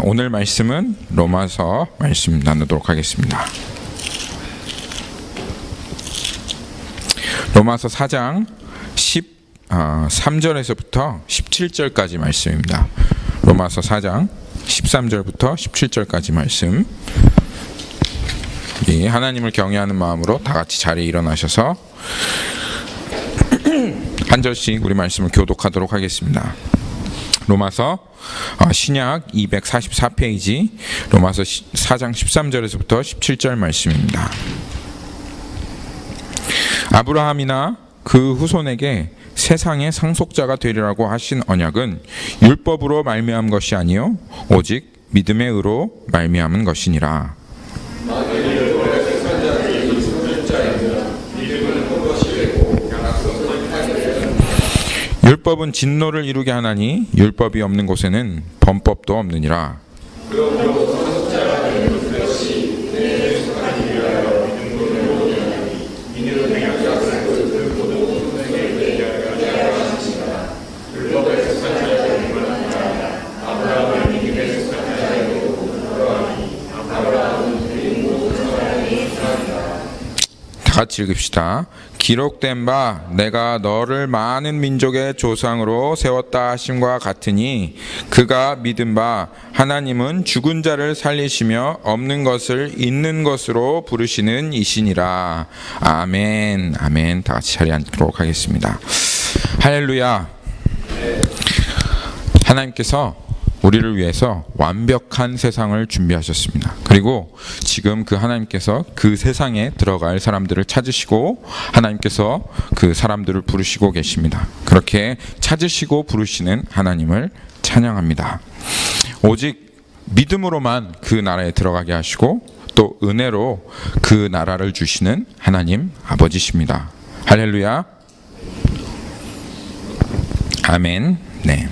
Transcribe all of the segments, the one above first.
오늘 말씀은 로마서 말씀 나누도록 하겠습니다. 로마서 4장 13절에서부터 17절까지 말씀입니다. 로마서 4장 13절부터 17절까지 말씀. 하나님을 경외하는 마음으로 다 같이 자리에 일어나셔서 한 절씩 우리 말씀을 교독하도록 하겠습니다. 로마서 신약 244페이지 로마서 4장 13절에서부터 17절 말씀입니다. 아브라함이나 그 후손에게 세상의 상속자가 되리라고 하신 언약은 율법으로 말미암은 것이 아니요 오직 믿음의 의로 말미암은 것이니라. 율법은 진노를 이루게 하나니 율법이 없는 곳에는 범법도 없느니라. 같이 읽읍시다. 기록된 바 내가 너를 많은 민족의 조상으로 세웠다 하심과 같으니 그가 믿은 바 하나님은 죽은 자를 살리시며 없는 것을 있는 것으로 부르시는 이시니라. 아멘. 아멘. 다 같이 자리에 앉도록 하겠습니다. 할렐루야. 하나님께서 우리를 위해서 완벽한 세상을 준비하셨습니다. 그리고 지금 그 하나님께서 그 세상에 들어갈 사람들을 찾으시고 하나님께서 그 사람들을 부르시고 계십니다. 그렇게 찾으시고 부르시는 하나님을 찬양합니다. 오직 믿음으로만 그 나라에 들어가게 하시고 또 은혜로 그 나라를 주시는 하나님 아버지십니다. 할렐루야. 아멘. 네.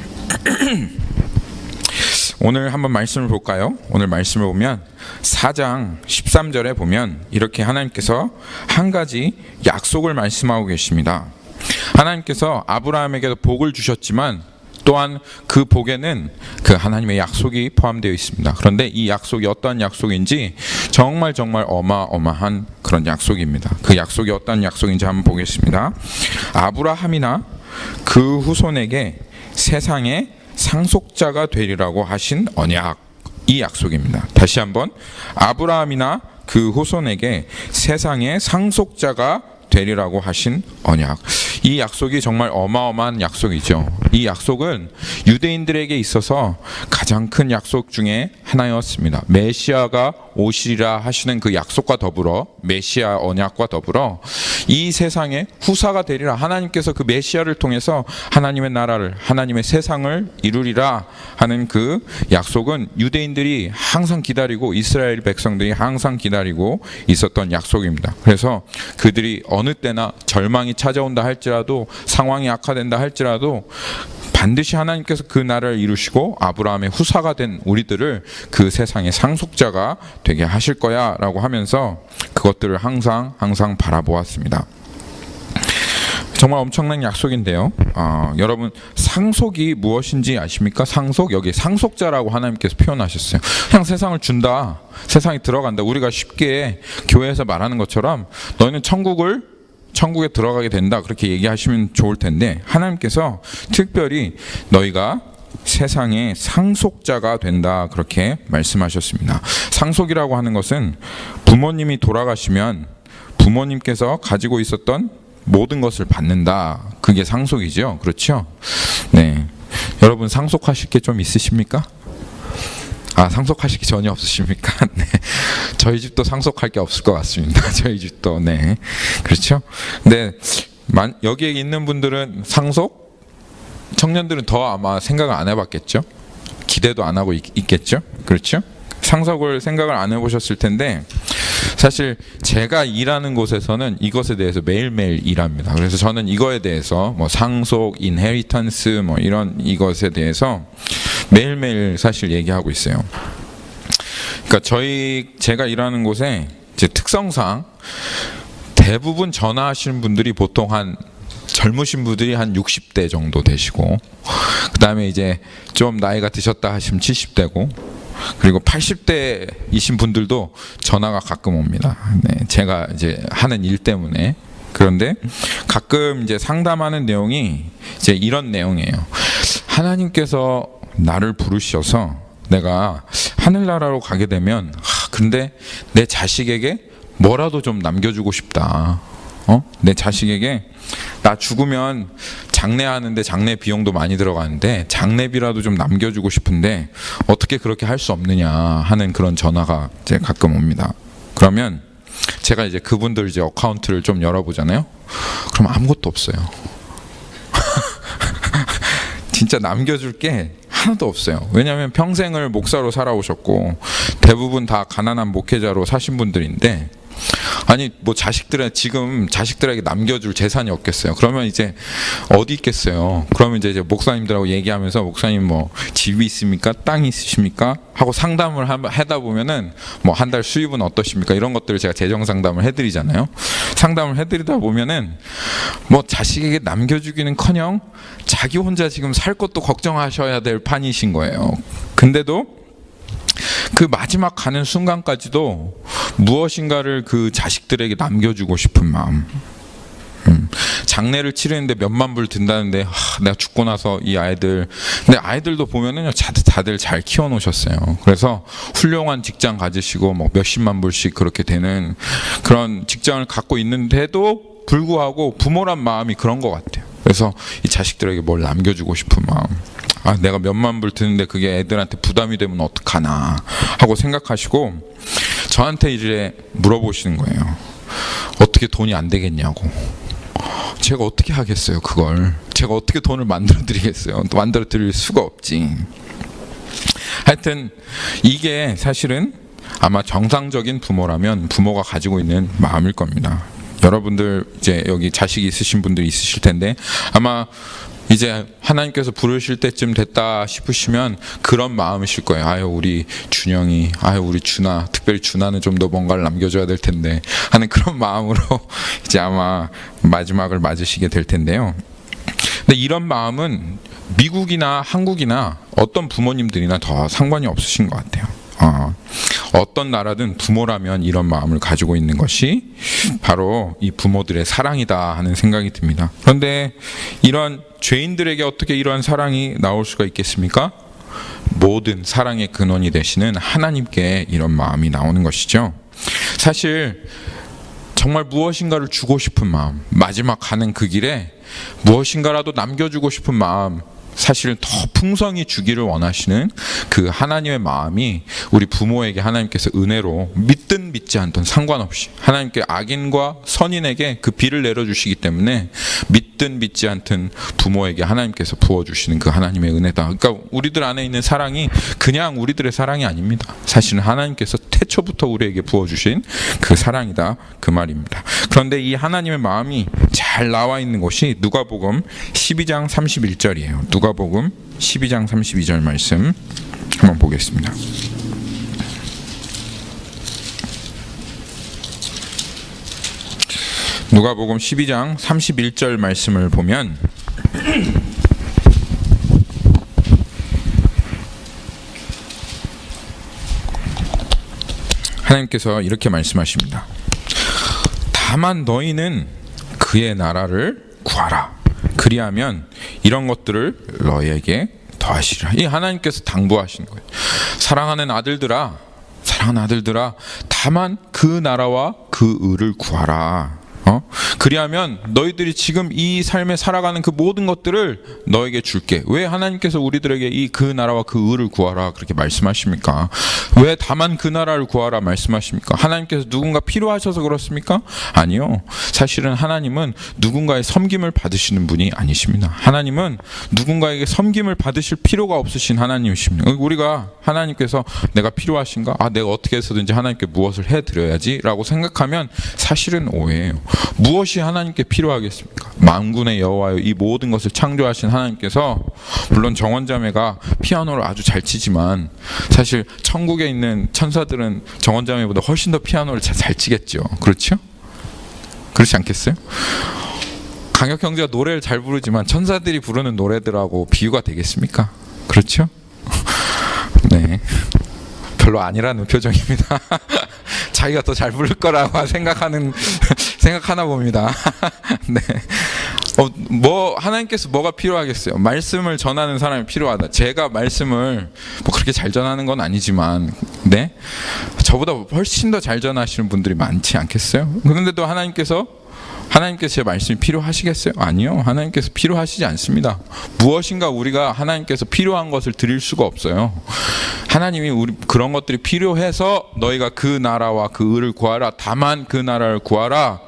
오늘 한번 말씀을 볼까요? 오늘 말씀을 보면 4장 13절에 보면 이렇게 하나님께서 한 가지 약속을 말씀하고 계십니다. 하나님께서 아브라함에게도 복을 주셨지만 또한 그 복에는 그 하나님의 약속이 포함되어 있습니다. 그런데 이 약속이 어떤 약속인지 정말 어마어마한 그런 약속입니다. 그 약속이 어떤 약속인지 한번 보겠습니다. 아브라함이나 그 후손에게 세상에 상속자가 되리라고 하신 언약, 이 약속입니다. 다시 한번 아브라함이나 그 후손에게 세상의 상속자가 되리라고 하신 언약. 이 약속이 정말 어마어마한 약속이죠. 이 약속은 유대인들에게 있어서 가장 큰 약속 중에 하나였습니다. 메시아가 오시리라 하시는 그 약속과 더불어 메시아 언약과 더불어 이 세상의 후사가 되리라. 하나님께서 그 메시아를 통해서 하나님의 나라를, 하나님의 세상을 이루리라 하는 그 약속은 유대인들이 항상 기다리고 이스라엘 백성들이 항상 기다리고 있었던 약속입니다. 그래서 그들이 어느 때나 절망이 찾아온다 할지라도 상황이 악화된다 할지라도 반드시 하나님께서 그 나라를 이루시고 아브라함의 후사가 된 우리들을 그 세상의 상속자가 되게 하실 거야 라고 하면서 그것들을 항상 바라보았습니다. 정말 엄청난 약속인데요. 여러분 상속이 무엇인지 아십니까? 상속, 여기 상속자라고 하나님께서 표현하셨어요. 그냥 세상을 준다, 세상에 들어간다. 우리가 쉽게 교회에서 말하는 것처럼 너희는 천국에 들어가게 된다, 그렇게 얘기하시면 좋을 텐데 하나님께서 특별히 너희가 세상의 상속자가 된다, 그렇게 말씀하셨습니다. 상속이라고 하는 것은 부모님이 돌아가시면 부모님께서 가지고 있었던 모든 것을 받는다, 그게 상속이죠. 그렇죠? 네. 여러분 상속하실 게 좀 있으십니까? 상속하실 게 전혀 없으십니까? 네. 저희 집도 상속할 게 없을 것 같습니다. 저희 집도. 네. 그렇죠? 근데 여기에 있는 분들은 상속? 청년들은 더 아마 생각을 안 해봤겠죠? 기대도 안 하고 있겠죠? 그렇죠? 상속을 생각을 안 해보셨을 텐데 사실 제가 일하는 곳에서는 이것에 대해서 매일매일 일합니다. 그래서 저는 이거에 대해서 상속, 인헤리턴스 이것에 대해서 매일매일 사실 얘기하고 있어요. 그러니까 제가 일하는 곳에 이제 특성상 대부분 전화하시는 분들이 보통 젊으신 분들이 한 60대 정도 되시고, 그 다음에 이제 좀 나이가 드셨다 하시면 70대고, 그리고 80대이신 분들도 전화가 가끔 옵니다. 네, 제가 이제 하는 일 때문에. 그런데 가끔 이제 상담하는 내용이 이제 이런 내용이에요. 하나님께서 나를 부르셔서 내가 하늘나라로 가게 되면 근데 내 자식에게 뭐라도 좀 남겨주고 싶다. 내 자식에게 나 죽으면 장례하는데 장례 비용도 많이 들어가는데 장례비라도 좀 남겨주고 싶은데 어떻게 그렇게 할 수 없느냐 하는 그런 전화가 이제 가끔 옵니다. 그러면 제가 이제 그분들 이제 어카운트를 좀 열어보잖아요. 그럼 아무것도 없어요. 진짜 남겨줄 게 하나도 없어요. 왜냐하면 평생을 목사로 살아오셨고 대부분 다 가난한 목회자로 사신 분들인데, 아니 뭐 지금 자식들에게 남겨줄 재산이 없겠어요. 그러면 이제 어디 있겠어요. 그러면 이제 목사님들하고 얘기하면서 목사님 뭐 집이 있습니까? 땅이 있으십니까? 하고 상담을 하다 보면은 뭐 한 달 수입은 어떠십니까? 이런 것들을 제가 재정 상담을 해드리잖아요. 상담을 해드리다 보면은 뭐 자식에게 남겨주기는커녕 자기 혼자 지금 살 것도 걱정하셔야 될 판이신 거예요. 근데도 그 마지막 가는 순간까지도 무엇인가를 그 자식들에게 남겨주고 싶은 마음. 장례를 치르는데 몇만 불 든다는데 내가 죽고 나서 이 아이들, 근데 아이들도 보면은요 다들 잘 키워놓으셨어요. 그래서 훌륭한 직장 가지시고 뭐 몇십만 불씩 그렇게 되는 그런 직장을 갖고 있는데도 불구하고 부모란 마음이 그런 것 같아요. 그래서 이 자식들에게 뭘 남겨주고 싶은 마음. 내가 몇만 불 드는데 그게 애들한테 부담이 되면 어떡하나 하고 생각하시고 저한테 이제 물어보시는 거예요. 어떻게 돈이 안 되겠냐고. 제가 어떻게 하겠어요, 그걸. 제가 어떻게 돈을 만들어 드리겠어요. 또 만들어 드릴 수가 없지. 하여튼 이게 사실은 아마 정상적인 부모라면 부모가 가지고 있는 마음일 겁니다. 여러분들 이제 여기 자식이 있으신 분들이 있으실 텐데 아마 이제 하나님께서 부르실 때쯤 됐다 싶으시면 그런 마음이실 거예요. 아유 우리 준영이, 아유 우리 준아, 특별히 준아는 좀 더 뭔가를 남겨줘야 될 텐데 하는 그런 마음으로 이제 아마 마지막을 맞으시게 될 텐데요. 근데 이런 마음은 미국이나 한국이나 어떤 부모님들이나 더 상관이 없으신 것 같아요. 어떤 나라든 부모라면 이런 마음을 가지고 있는 것이 바로 이 부모들의 사랑이다 하는 생각이 듭니다. 그런데 이런 죄인들에게 어떻게 이러한 사랑이 나올 수가 있겠습니까? 모든 사랑의 근원이 되시는 하나님께 이런 마음이 나오는 것이죠. 사실 정말 무엇인가를 주고 싶은 마음, 마지막 가는 그 길에 무엇인가라도 남겨주고 싶은 마음, 사실 더 풍성히 주기를 원하시는 그 하나님의 마음이 우리 부모에게 하나님께서 은혜로 믿든 믿지 않든 상관없이 하나님께 악인과 선인에게 그 비를 내려주시기 때문에 믿든 믿지 않든 부모에게 하나님께서 부어주시는 그 하나님의 은혜다. 그러니까 우리들 안에 있는 사랑이 그냥 우리들의 사랑이 아닙니다. 사실은 하나님께서 태초부터 우리에게 부어주신 그 사랑이다 그 말입니다. 그런데 이 하나님의 마음이 잘 나와 있는 곳이 누가복음 12장 31절이에요. 누가복음 12장 32절 말씀 한번 보겠습니다. 누가복음 12장 31절 말씀을 보면 하나님께서 이렇게 말씀하십니다. 다만 너희는 그의 나라를 구하라. 그리하면 이런 것들을 너희에게 더하시리라. 이 하나님께서 당부하시는 거예요. 사랑하는 아들들아, 다만 그 나라와 그 의를 구하라. 그리하면 너희들이 지금 이 삶에 살아가는 그 모든 것들을 너에게 줄게. 왜 하나님께서 우리들에게 이 그 나라와 그 의를 구하라 그렇게 말씀하십니까? 왜 다만 그 나라를 구하라 말씀하십니까? 하나님께서 누군가 필요하셔서 그렇습니까? 아니요. 사실은 하나님은 누군가의 섬김을 받으시는 분이 아니십니다. 하나님은 누군가에게 섬김을 받으실 필요가 없으신 하나님이십니다. 우리가 하나님께서 내가 필요하신가? 내가 어떻게 해서든지 하나님께 무엇을 해드려야지 라고 생각하면 사실은 오해예요. 무엇이 하나님께 필요하겠습니까? 만군의 여호와여, 이 모든 것을 창조하신 하나님께서, 물론 정원자매가 피아노를 아주 잘 치지만 사실 천국에 있는 천사들은 정원자매보다 훨씬 더 피아노를 잘 치겠죠. 그렇죠? 그렇지 않겠어요? 강혁 형제가 노래를 잘 부르지만 천사들이 부르는 노래들하고 비유가 되겠습니까? 그렇죠? 네. 별로 아니라는 표정입니다. 자기가 더 잘 부를 거라고 생각하나 봅니다. 네. 하나님께서 뭐가 필요하겠어요? 말씀을 전하는 사람이 필요하다. 제가 말씀을 그렇게 잘 전하는 건 아니지만, 네? 저보다 훨씬 더 잘 전하시는 분들이 많지 않겠어요? 그런데도 하나님께서 제 말씀이 필요하시겠어요? 아니요. 하나님께서 필요하시지 않습니다. 무엇인가 우리가 하나님께서 필요한 것을 드릴 수가 없어요. 하나님이 그런 것들이 필요해서 너희가 그 나라와 그 의를 구하라. 다만 그 나라를 구하라.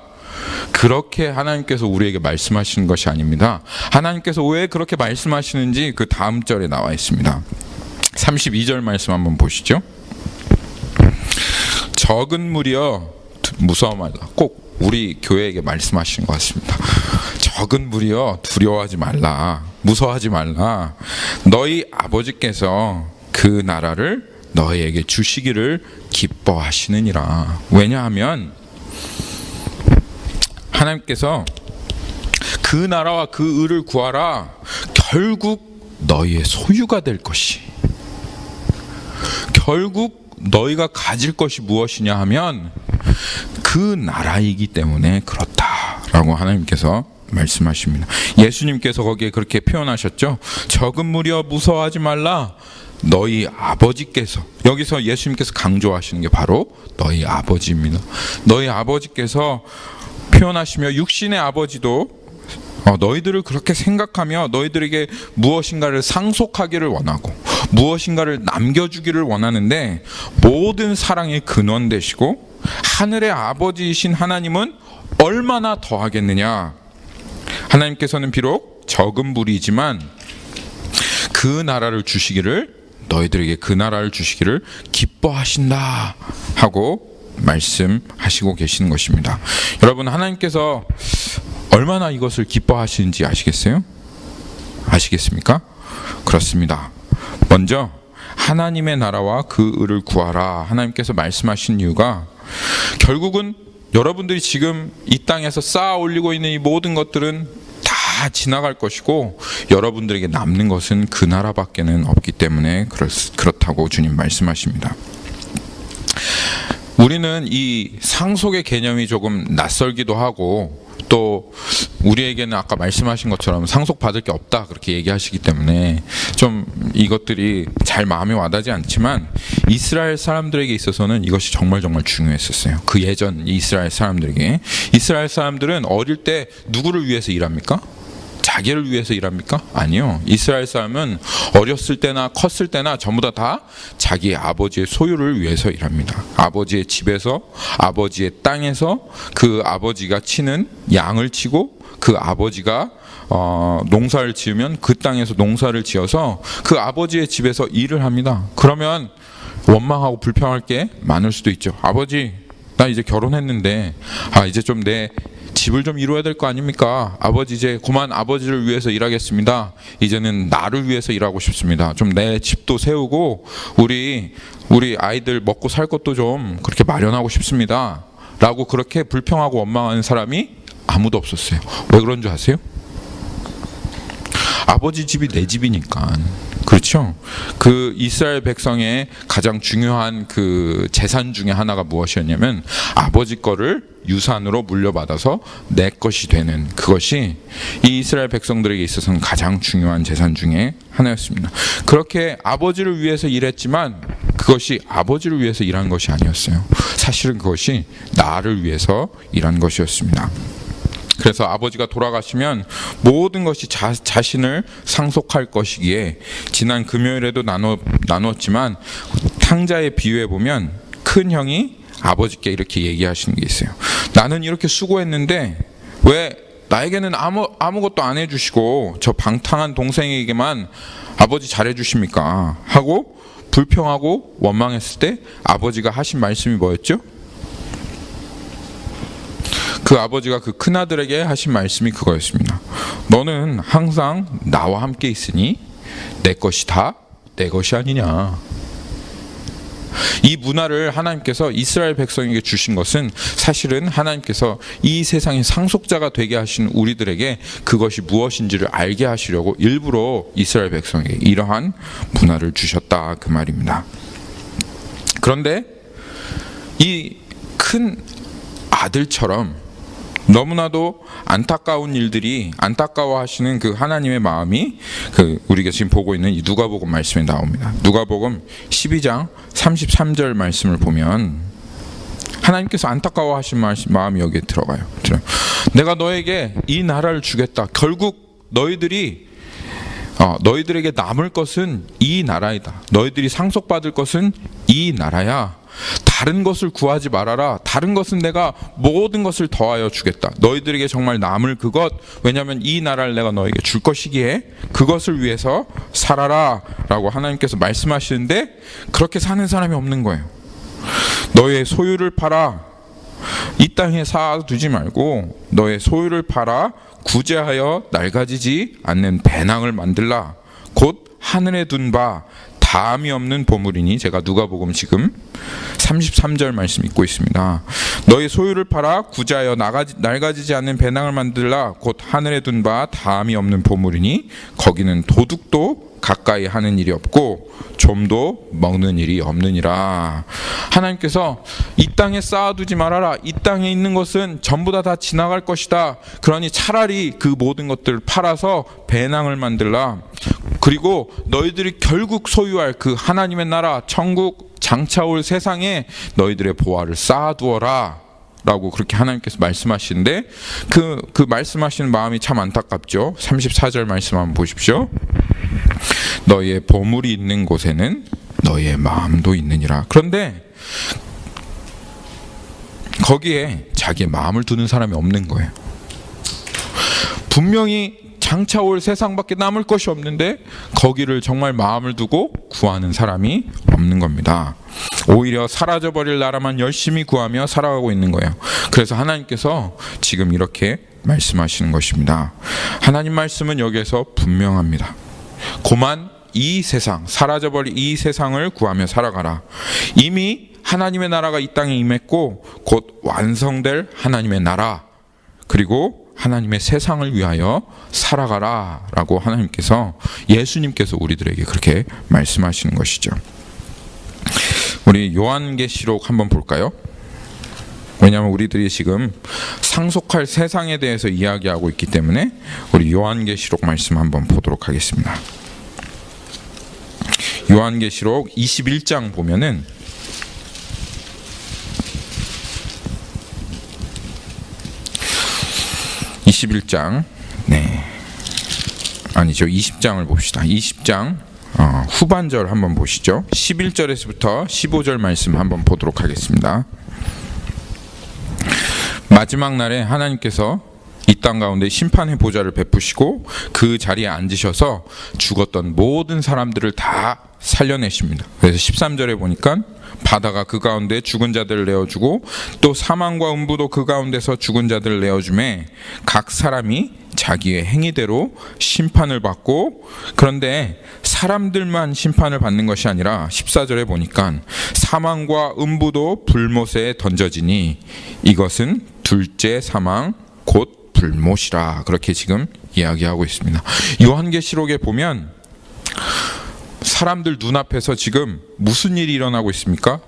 그렇게 하나님께서 우리에게 말씀하시는 것이 아닙니다. 하나님께서 왜 그렇게 말씀하시는지 그 다음 절에 나와 있습니다. 32절 말씀 한번 보시죠. 적은 무리여 무서워 말라. 꼭 우리 교회에게 말씀하시는 것 같습니다. 적은 무리여 두려워하지 말라. 무서워하지 말라. 너희 아버지께서 그 나라를 너희에게 주시기를 기뻐하시느니라. 왜냐하면 하나님께서 그 나라와 그 의를 구하라. 결국 너희의 소유가 될 것이, 결국 너희가 가질 것이 무엇이냐 하면 그 나라이기 때문에 그렇다라고 하나님께서 말씀하십니다. 예수님께서 거기에 그렇게 표현하셨죠. 적은 무리여 무서워하지 말라. 너희 아버지께서, 여기서 예수님께서 강조하시는 게 바로 너희 아버지입니다. 너희 아버지께서 표현하시며 육신의 아버지도 너희들을 그렇게 생각하며 너희들에게 무엇인가를 상속하기를 원하고 무엇인가를 남겨주기를 원하는데, 모든 사랑의 근원 되시고 하늘의 아버지이신 하나님은 얼마나 더하겠느냐. 하나님께서는 비록 적은 무리이지만 그 나라를 주시기를, 너희들에게 그 나라를 주시기를 기뻐하신다 하고 말씀하시고 계시는 것입니다. 여러분, 하나님께서 얼마나 이것을 기뻐하시는지 아시겠어요? 아시겠습니까? 그렇습니다. 먼저 하나님의 나라와 그 의를 구하라. 하나님께서 말씀하신 이유가, 결국은 여러분들이 지금 이 땅에서 쌓아 올리고 있는 이 모든 것들은 다 지나갈 것이고 여러분들에게 남는 것은 그 나라밖에는 없기 때문에 그렇다고 주님 말씀하십니다. 우리는 이 상속의 개념이 조금 낯설기도 하고, 또 우리에게는 아까 말씀하신 것처럼 상속받을 게 없다 그렇게 얘기하시기 때문에 좀 이것들이 잘 마음에 와닿지 않지만, 이스라엘 사람들에게 있어서는 이것이 정말 중요했었어요. 그 예전 이스라엘 사람들에게. 이스라엘 사람들은 어릴 때 누구를 위해서 일합니까? 자기를 위해서 일합니까? 아니요. 이스라엘 사람은 어렸을 때나 컸을 때나 전부 다 자기 아버지의 소유를 위해서 일합니다. 아버지의 집에서, 아버지의 땅에서 그 아버지가 치는 양을 치고, 그 아버지가 농사를 지으면 그 땅에서 농사를 지어서 그 아버지의 집에서 일을 합니다. 그러면 원망하고 불평할 게 많을 수도 있죠. 아버지, 나 이제 결혼했는데 이제 좀 내 집을 좀 이루어야 될 거 아닙니까? 아버지, 이제 그만 아버지를 위해서 일하겠습니다. 이제는 나를 위해서 일하고 싶습니다. 좀 내 집도 세우고 우리 아이들 먹고 살 것도 좀 그렇게 마련하고 싶습니다. 라고 그렇게 불평하고 원망하는 사람이 아무도 없었어요. 왜 그런 줄 아세요? 아버지 집이 내 집이니까. 그렇죠? 그 이스라엘 백성의 가장 중요한 그 재산 중에 하나가 무엇이었냐면, 아버지 거를 유산으로 물려받아서 내 것이 되는, 그것이 이 이스라엘 백성들에게 있어서는 가장 중요한 재산 중에 하나였습니다. 그렇게 아버지를 위해서 일했지만 그것이 아버지를 위해서 일한 것이 아니었어요. 사실은 그것이 나를 위해서 일한 것이었습니다. 그래서 아버지가 돌아가시면 모든 것이 자신을 상속할 것이기에, 지난 금요일에도 나눴지만 탕자의 비유에 보면 큰 형이 아버지께 이렇게 얘기하시는 게 있어요. 나는 이렇게 수고했는데 왜 나에게는 아무것도 안 해주시고 저 방탕한 동생에게만 아버지 잘해주십니까? 하고 불평하고 원망했을 때 아버지가 하신 말씀이 뭐였죠? 그 아버지가 그 큰아들에게 하신 말씀이 그거였습니다. 너는 항상 나와 함께 있으니 내 것이 다 내 것이 아니냐. 이 문화를 하나님께서 이스라엘 백성에게 주신 것은, 사실은 하나님께서 이 세상의 상속자가 되게 하신 우리들에게 그것이 무엇인지를 알게 하시려고 일부러 이스라엘 백성에게 이러한 문화를 주셨다, 그 말입니다. 그런데 이 큰 아들처럼 너무나도 안타까운 일들이 안타까워하시는 그 하나님의 마음이 우리가 지금 보고 있는 이 누가복음 말씀에 나옵니다. 누가복음 12장 33절 말씀을 보면 하나님께서 안타까워하신 마음이 여기에 들어가요. 내가 너에게 이 나라를 주겠다. 결국 너희들에게 남을 것은 이 나라이다. 너희들이 상속받을 것은 이 나라야. 다른 것을 구하지 말아라. 다른 것은 내가 모든 것을 더하여 주겠다. 너희들에게 정말 남을 그것, 왜냐하면 이 나라를 내가 너에게 줄 것이기에 그것을 위해서 살아라 라고 하나님께서 말씀하시는데 그렇게 사는 사람이 없는 거예요. 너의 소유를 팔아 이 땅에 쌓아두지 말고 너의 소유를 팔아 구제하여 낡아지지 않는 배낭을 만들라. 곧 하늘에 둔 바 다함이 없는 보물이니. 제가 누가복음 지금 33절 말씀 읽고 있습니다. 너의 소유를 팔아 구제하여 낡아지지 않는 배낭을 만들라. 곧 하늘에 둔 바 다함이 없는 보물이니 거기는 도둑도 가까이 하는 일이 없고 좀도 먹는 일이 없느니라. 하나님께서 이 땅에 쌓아두지 말아라. 이 땅에 있는 것은 전부 다 지나갈 것이다. 그러니 차라리 그 모든 것들을 팔아서 배낭을 만들라. 그리고 너희들이 결국 소유할 그 하나님의 나라 천국 장차올 세상에 너희들의 보화를 쌓아두어라 라고 그렇게 하나님께서 말씀하시는데 그 말씀하시는 마음이 참 안타깝죠. 34절 말씀 한번 보십시오. 너희의 보물이 있는 곳에는 너희의 마음도 있느니라. 그런데 거기에 자기의 마음을 두는 사람이 없는 거예요. 분명히 장차 올 세상밖에 남을 것이 없는데 거기를 정말 마음을 두고 구하는 사람이 없는 겁니다. 오히려 사라져버릴 나라만 열심히 구하며 살아가고 있는 거예요. 그래서 하나님께서 지금 이렇게 말씀하시는 것입니다. 하나님 말씀은 여기에서 분명합니다. 고만 이 세상, 사라져버릴 이 세상을 구하며 살아가라. 이미 하나님의 나라가 이 땅에 임했고 곧 완성될 하나님의 나라, 그리고 하나님의 세상을 위하여 살아가라 라고 하나님께서, 예수님께서 우리들에게 그렇게 말씀하시는 것이죠. 우리 요한계시록 한번 볼까요? 왜냐하면 우리들이 지금 상속할 세상에 대해서 이야기하고 있기 때문에 우리 요한계시록 말씀 한번 보도록 하겠습니다. 요한계시록 21장 보면은 아니죠. 20장을 봅시다. 20장 후반절 한번 보시죠. 11절에서부터 15절 말씀 한번 보도록 하겠습니다. 마지막 날에 하나님께서 이 땅 가운데 심판의 보좌를 베푸시고 그 자리에 앉으셔서 죽었던 모든 사람들을 다 살려내십니다. 그래서 13절에 보니까 바다가 그 가운데 죽은 자들을 내어주고 또 사망과 음부도 그 가운데서 죽은 자들을 내어주매 각 사람이 자기의 행위대로 심판을 받고, 그런데 사람들만 심판을 받는 것이 아니라 14절에 보니까 사망과 음부도 불못에 던져지니 이것은 둘째 사망 곧 불못이라, 그렇게 지금 이야기하고 있습니다. 요한계시록에 보면 사람들 눈앞에서 지금 무슨 일이 일어나고 있습니까?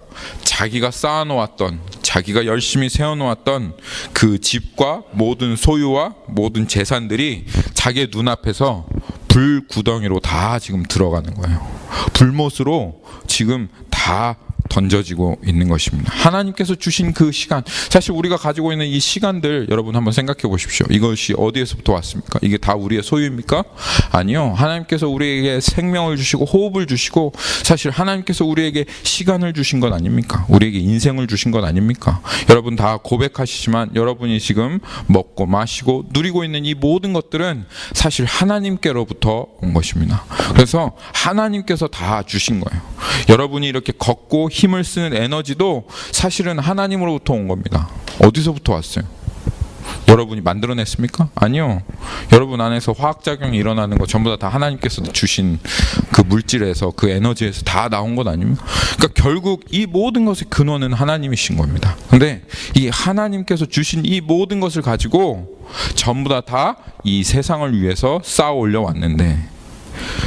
자기가 쌓아놓았던, 자기가 열심히 세워놓았던 그 집과 모든 소유와 모든 재산들이 자기의 눈앞에서 불구덩이로 다 지금 들어가는 거예요. 불못으로 지금 다 던져지고 있는 것입니다. 하나님께서 주신 그 시간, 사실 우리가 가지고 있는 이 시간들 여러분 한번 생각해 보십시오. 이것이 어디에서부터 왔습니까? 이게 다 우리의 소유입니까? 아니요. 하나님께서 우리에게 생명을 주시고 호흡을 주시고, 사실 하나님께서 우리에게 시간을 주신 것 아닙니까? 우리에게 인생을 주신 것 아닙니까? 여러분 다 고백하시지만 여러분이 지금 먹고 마시고 누리고 있는 이 모든 것들은 사실 하나님께로부터 온 것입니다. 그래서 하나님께서 다 주신 거예요. 여러분이 이렇게 걷고 힘을 쓰는 에너지도 사실은 하나님으로부터 온 겁니다. 어디서부터 왔어요? 여러분이 만들어냈습니까? 아니요. 여러분 안에서 화학작용이 일어나는 거 전부 다 하나님께서 주신 그 물질에서, 그 에너지에서 다 나온 것 아닙니까? 그러니까 결국 이 모든 것의 근원은 하나님이신 겁니다. 근데 이 하나님께서 주신 이 모든 것을 가지고 전부 다 이 세상을 위해서 쌓아 올려 왔는데,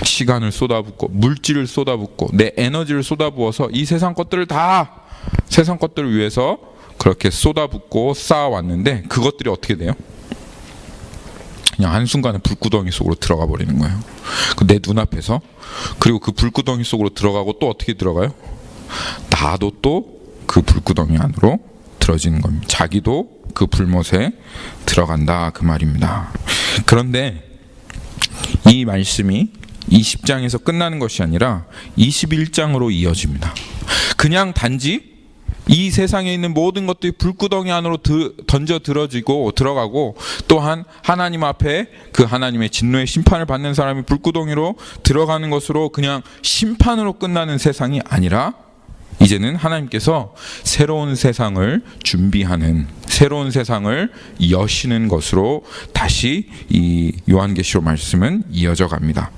시간을 쏟아붓고 물질을 쏟아붓고 내 에너지를 쏟아부어서 이 세상 것들을 위해서 그렇게 쏟아붓고 쌓아왔는데 그것들이 어떻게 돼요? 그냥 한순간에 불구덩이 속으로 들어가 버리는 거예요. 내 눈앞에서. 그리고 그 불구덩이 속으로 들어가고 또 어떻게 들어가요? 나도 또 그 불구덩이 안으로 들어지는 겁니다. 자기도 그 불못에 들어간다 그 말입니다. 그런데 이 말씀이 20장에서 끝나는 것이 아니라 21장으로 이어집니다. 그냥 단지 이 세상에 있는 모든 것들이 불구덩이 안으로 던져 들어가고 또한 하나님 앞에 그 하나님의 진노의 심판을 받는 사람이 불구덩이로 들어가는 것으로 그냥 심판으로 끝나는 세상이 아니라 이제는 하나님께서 새로운 세상을 준비하는 새로운 세상을 여시는 것으로 다시 이 요한계시록 말씀은 이어져 갑니다.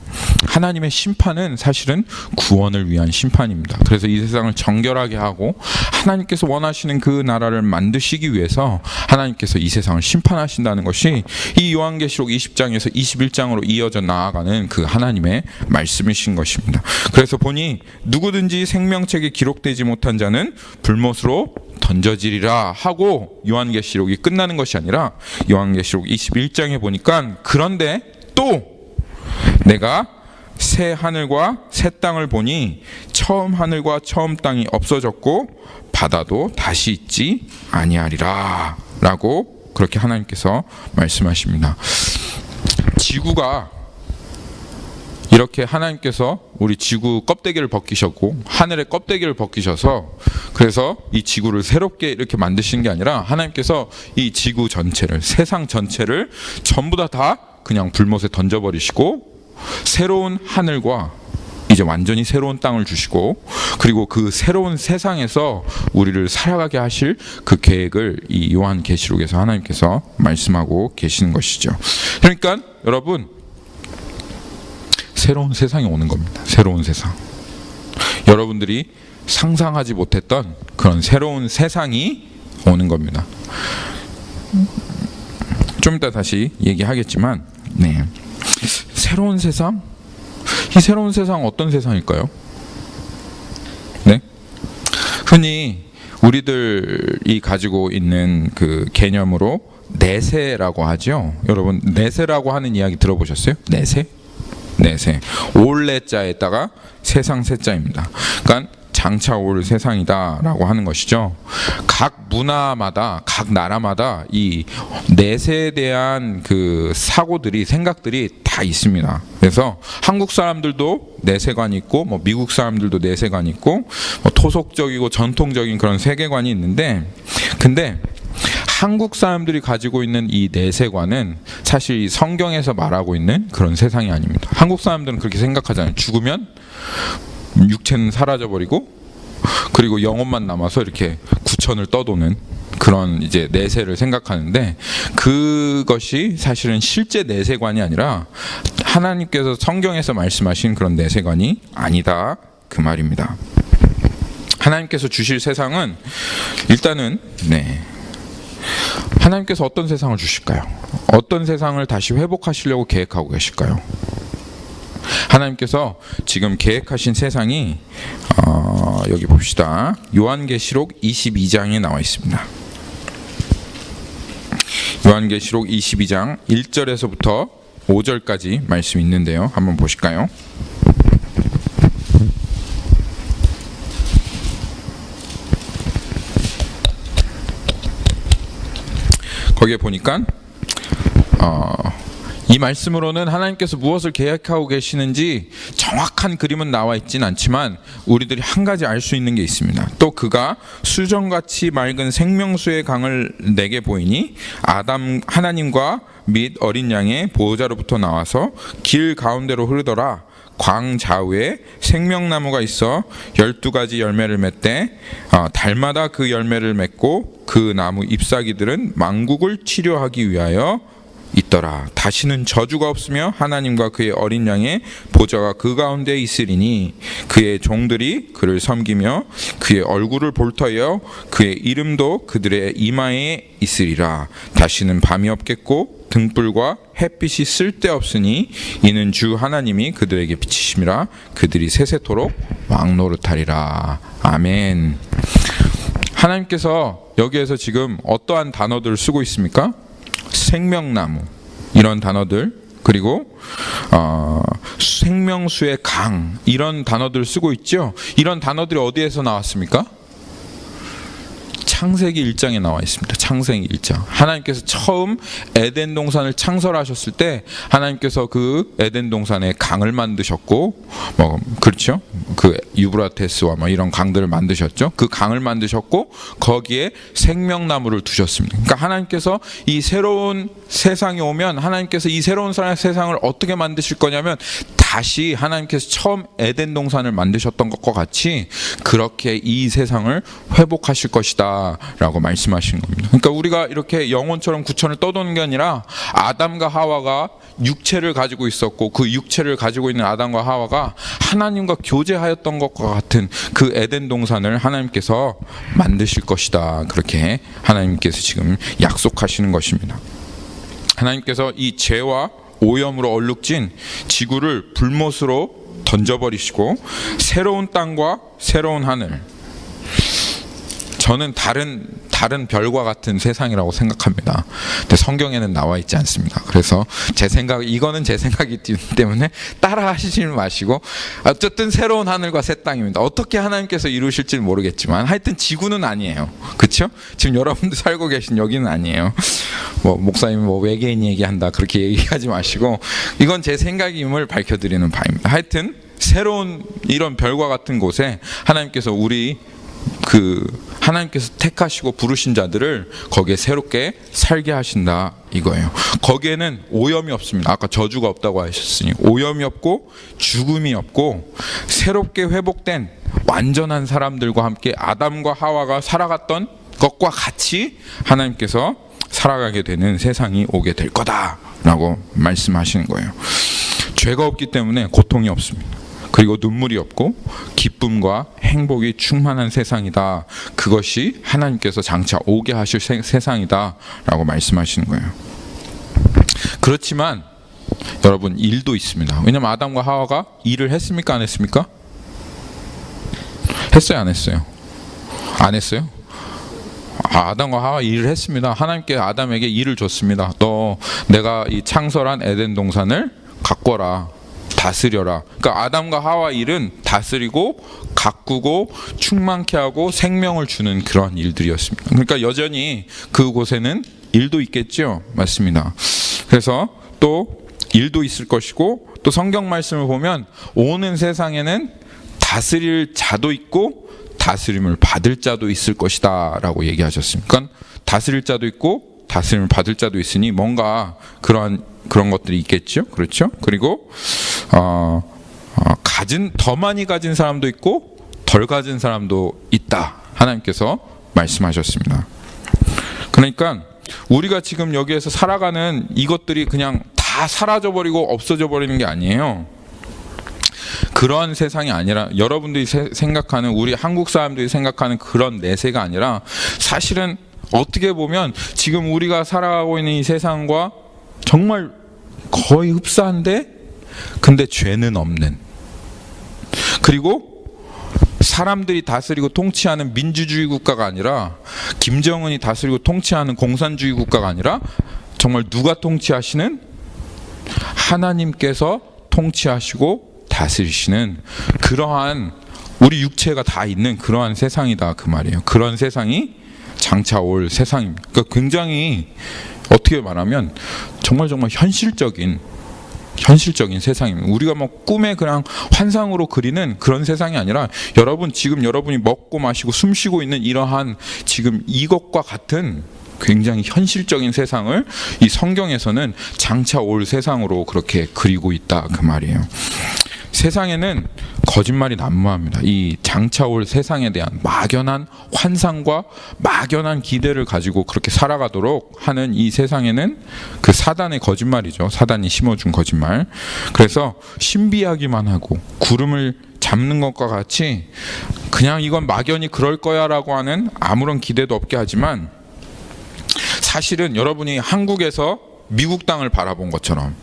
하나님의 심판은 사실은 구원을 위한 심판입니다. 그래서 이 세상을 정결하게 하고 하나님께서 원하시는 그 나라를 만드시기 위해서 하나님께서 이 세상을 심판하신다는 것이 이 요한계시록 20장에서 21장으로 이어져 나아가는 그 하나님의 말씀이신 것입니다. 그래서 보니 누구든지 생명책에 기록되지 못한 자는 불못으로 던져지리라 하고 요한계시록이 끝나는 것이 아니라 요한계시록 21장에 보니까 그런데 또 내가 새 하늘과 새 땅을 보니 처음 하늘과 처음 땅이 없어졌고 바다도 다시 있지 아니하리라 라고 그렇게 하나님께서 말씀하십니다. 지구가 이렇게 하나님께서 우리 지구 껍데기를 벗기셨고 하늘의 껍데기를 벗기셔서 그래서 이 지구를 새롭게 이렇게 만드신 게 아니라 하나님께서 이 지구 전체를 세상 전체를 전부 다 그냥 불못에 던져버리시고 새로운 하늘과 이제 완전히 새로운 땅을 주시고 그리고 그 새로운 세상에서 우리를 살아가게 하실 그 계획을 이 요한계시록에서 하나님께서 말씀하고 계시는 것이죠. 그러니까 여러분 새로운 세상이 오는 겁니다. 새로운 세상. 여러분들이 상상하지 못했던 그런 새로운 세상이 오는 겁니다. 좀 이따 다시 얘기하겠지만 새로운 세상? 이 새로운 세상 어떤 세상일까요? 네? 흔히 우리들이 가지고 있는 그 개념으로 내세라고 하죠. 여러분 내세라고 하는 이야기 들어보셨어요? 내세? 내세. 올레자에다가 세상 세자입니다. 그러니까 장차 올 세상이다라고 하는 것이죠. 각 문화마다 각 나라마다 이 내세에 대한 그 사고들이 생각들이 다 있습니다. 그래서 한국 사람들도 내세관이 있고 뭐 미국 사람들도 내세관이 있고 뭐 토속적이고 전통적인 그런 세계관이 있는데 근데 한국 사람들이 가지고 있는 이 내세관은 사실 이 성경에서 말하고 있는 그런 세상이 아닙니다. 한국 사람들은 그렇게 생각하잖아요. 죽으면 육체는 사라져버리고 그리고 영혼만 남아서 이렇게 구천을 떠도는 그런 이제 내세를 생각하는데 그것이 사실은 실제 내세관이 아니라 하나님께서 성경에서 말씀하신 그런 내세관이 아니다 그 말입니다. 하나님께서 주실 세상은 일단은 하나님께서 어떤 세상을 주실까요? 어떤 세상을 다시 회복하시려고 계획하고 계실까요? 하나님께서 지금 계획하신 세상이 여기 봅시다. 요한계시록 22장에 나와 있습니다. 요한계시록 22장 1절에서부터 5절까지 말씀이 있는데요. 한번 보실까요? 거기에 보니까 이 말씀으로는 하나님께서 무엇을 계획하고 계시는지 정확한 그림은 나와 있지는 않지만 우리들이 한 가지 알 수 있는 게 있습니다. 또 그가 수정같이 맑은 생명수의 강을 내게 보이니 하나님과 및 어린 양의 보호자로부터 나와서 길 가운데로 흐르더라. 광 좌우에 생명나무가 있어 12가지 열매를 맺되 달마다 그 열매를 맺고 그 나무 잎사귀들은 만국을 치료하기 위하여 있더라. 다시는 저주가 없으며 하나님과 그의 어린 양의 보좌가 그 가운데 있으리니 그의 종들이 그를 섬기며 그의 얼굴을 볼 터여 그의 이름도 그들의 이마에 있으리라. 다시는 밤이 없겠고 등불과 햇빛이 쓸데없으니 이는 주 하나님이 그들에게 비치심이라. 그들이 세세토록 왕노릇하리라. 아멘. 하나님께서 여기에서 지금 어떠한 단어들을 쓰고 있습니까? 생명나무, 이런 단어들, 그리고 생명수의 강, 이런 단어들을 쓰고 있죠. 이런 단어들이 어디에서 나왔습니까? 창세기 1장에 나와 있습니다. 창세기 1장. 하나님께서 처음 에덴 동산을 창설하셨을 때 하나님께서 그 에덴 동산에 강을 만드셨고, 그렇죠? 그 유브라테스와 이런 강들을 만드셨죠. 그 강을 만드셨고 거기에 생명나무를 두셨습니다. 그러니까 하나님께서 이 새로운 세상이 오면 하나님께서 이 새로운 세상을 어떻게 만드실 거냐면 다시 하나님께서 처음 에덴 동산을 만드셨던 것과 같이 그렇게 이 세상을 회복하실 것이다 라고 말씀하시는 겁니다. 그러니까 우리가 이렇게 영혼처럼 구천을 떠도는 게 아니라 아담과 하와가 육체를 가지고 있었고 그 육체를 가지고 있는 아담과 하와가 하나님과 교제하였던 것과 같은 그 에덴 동산을 하나님께서 만드실 것이다. 그렇게 하나님께서 지금 약속하시는 것입니다. 하나님께서 이 죄와 오염으로 얼룩진 지구를 불못으로 던져버리시고 새로운 땅과 새로운 하늘, 저는 다른 별과 같은 세상이라고 생각합니다. 근데 성경에는 나와 있지 않습니다. 그래서 이거는 제 생각이기 때문에 따라 하시지 마시고, 어쨌든 새로운 하늘과 새 땅입니다. 어떻게 하나님께서 이루실지는 모르겠지만 하여튼 지구는 아니에요. 그렇죠? 지금 여러분들 살고 계신 여기는 아니에요. 목사님이 외계인 얘기한다 그렇게 얘기하지 마시고, 이건 제 생각임을 밝혀드리는 바입니다. 하여튼 새로운 이런 별과 같은 곳에 하나님께서 하나님께서 택하시고 부르신 자들을 거기에 새롭게 살게 하신다 이거예요. 거기에는 오염이 없습니다. 아까 저주가 없다고 하셨으니 오염이 없고 죽음이 없고 새롭게 회복된 완전한 사람들과 함께 아담과 하와가 살아갔던 것과 같이 하나님께서 살아가게 되는 세상이 오게 될 거다라고 말씀하시는 거예요. 죄가 없기 때문에 고통이 없습니다. 그리고 눈물이 없고 기쁨과 행복이 충만한 세상이다. 그것이 하나님께서 장차 오게 하실 세상이다 라고 말씀하시는 거예요. 그렇지만 여러분, 일도 있습니다. 왜냐하면 아담과 하와가 일을 했습니까? 안 했습니까? 했어요? 안 했어요? 안 했어요? 아담과 하와 일을 했습니다. 하나님께 아담에게 일을 줬습니다. 너 내가 이 창설한 에덴 동산을 가꿔라, 다스려라. 그러니까 아담과 하와 일은 다스리고 가꾸고 충만케 하고 생명을 주는 그런 일들이었습니다. 그러니까 여전히 그곳에는 일도 있겠죠. 맞습니다. 그래서 또 일도 있을 것이고, 또 성경 말씀을 보면 오는 세상에는 다스릴 자도 있고 다스림을 받을 자도 있을 것이다 라고 얘기하셨습니다. 그러니까 다스릴 자도 있고 다스림을 받을 자도 있으니 뭔가 그런 것들이 있겠죠. 그렇죠? 그리고 더 많이 가진 사람도 있고 덜 가진 사람도 있다. 하나님께서 말씀하셨습니다. 그러니까 우리가 지금 여기에서 살아가는 이것들이 그냥 다 사라져버리고 없어져 버리는 게 아니에요. 그런 세상이 아니라, 여러분들이 생각하는, 우리 한국 사람들이 생각하는 그런 내세가 아니라, 사실은 어떻게 보면 지금 우리가 살아가고 있는 이 세상과 정말 거의 흡사한데 근데 죄는 없는, 그리고 사람들이 다스리고 통치하는 민주주의 국가가 아니라, 김정은이 다스리고 통치하는 공산주의 국가가 아니라, 정말 누가 통치하시는? 하나님께서 통치하시고 다스리시는 그러한, 우리 육체가 다 있는 그러한 세상이다 그 말이에요. 그런 세상이 장차 올 세상입니다. 그러니까 굉장히, 어떻게 말하면 정말 현실적인 세상입니다. 우리가 꿈에 그냥 환상으로 그리는 그런 세상이 아니라, 지금 여러분이 먹고 마시고 숨 쉬고 있는 이러한 지금 이것과 같은 굉장히 현실적인 세상을 이 성경에서는 장차 올 세상으로 그렇게 그리고 있다 그 말이에요. 세상에는 거짓말이 난무합니다. 이 장차 올 세상에 대한 막연한 환상과 막연한 기대를 가지고 그렇게 살아가도록 하는 이 세상에는 그 사단의 거짓말이죠. 사단이 심어준 거짓말. 그래서 신비하기만 하고 구름을 잡는 것과 같이 그냥 이건 막연히 그럴 거야 라고 하는 아무런 기대도 없게 하지만, 사실은 여러분이 한국에서 미국 땅을 바라본 것처럼,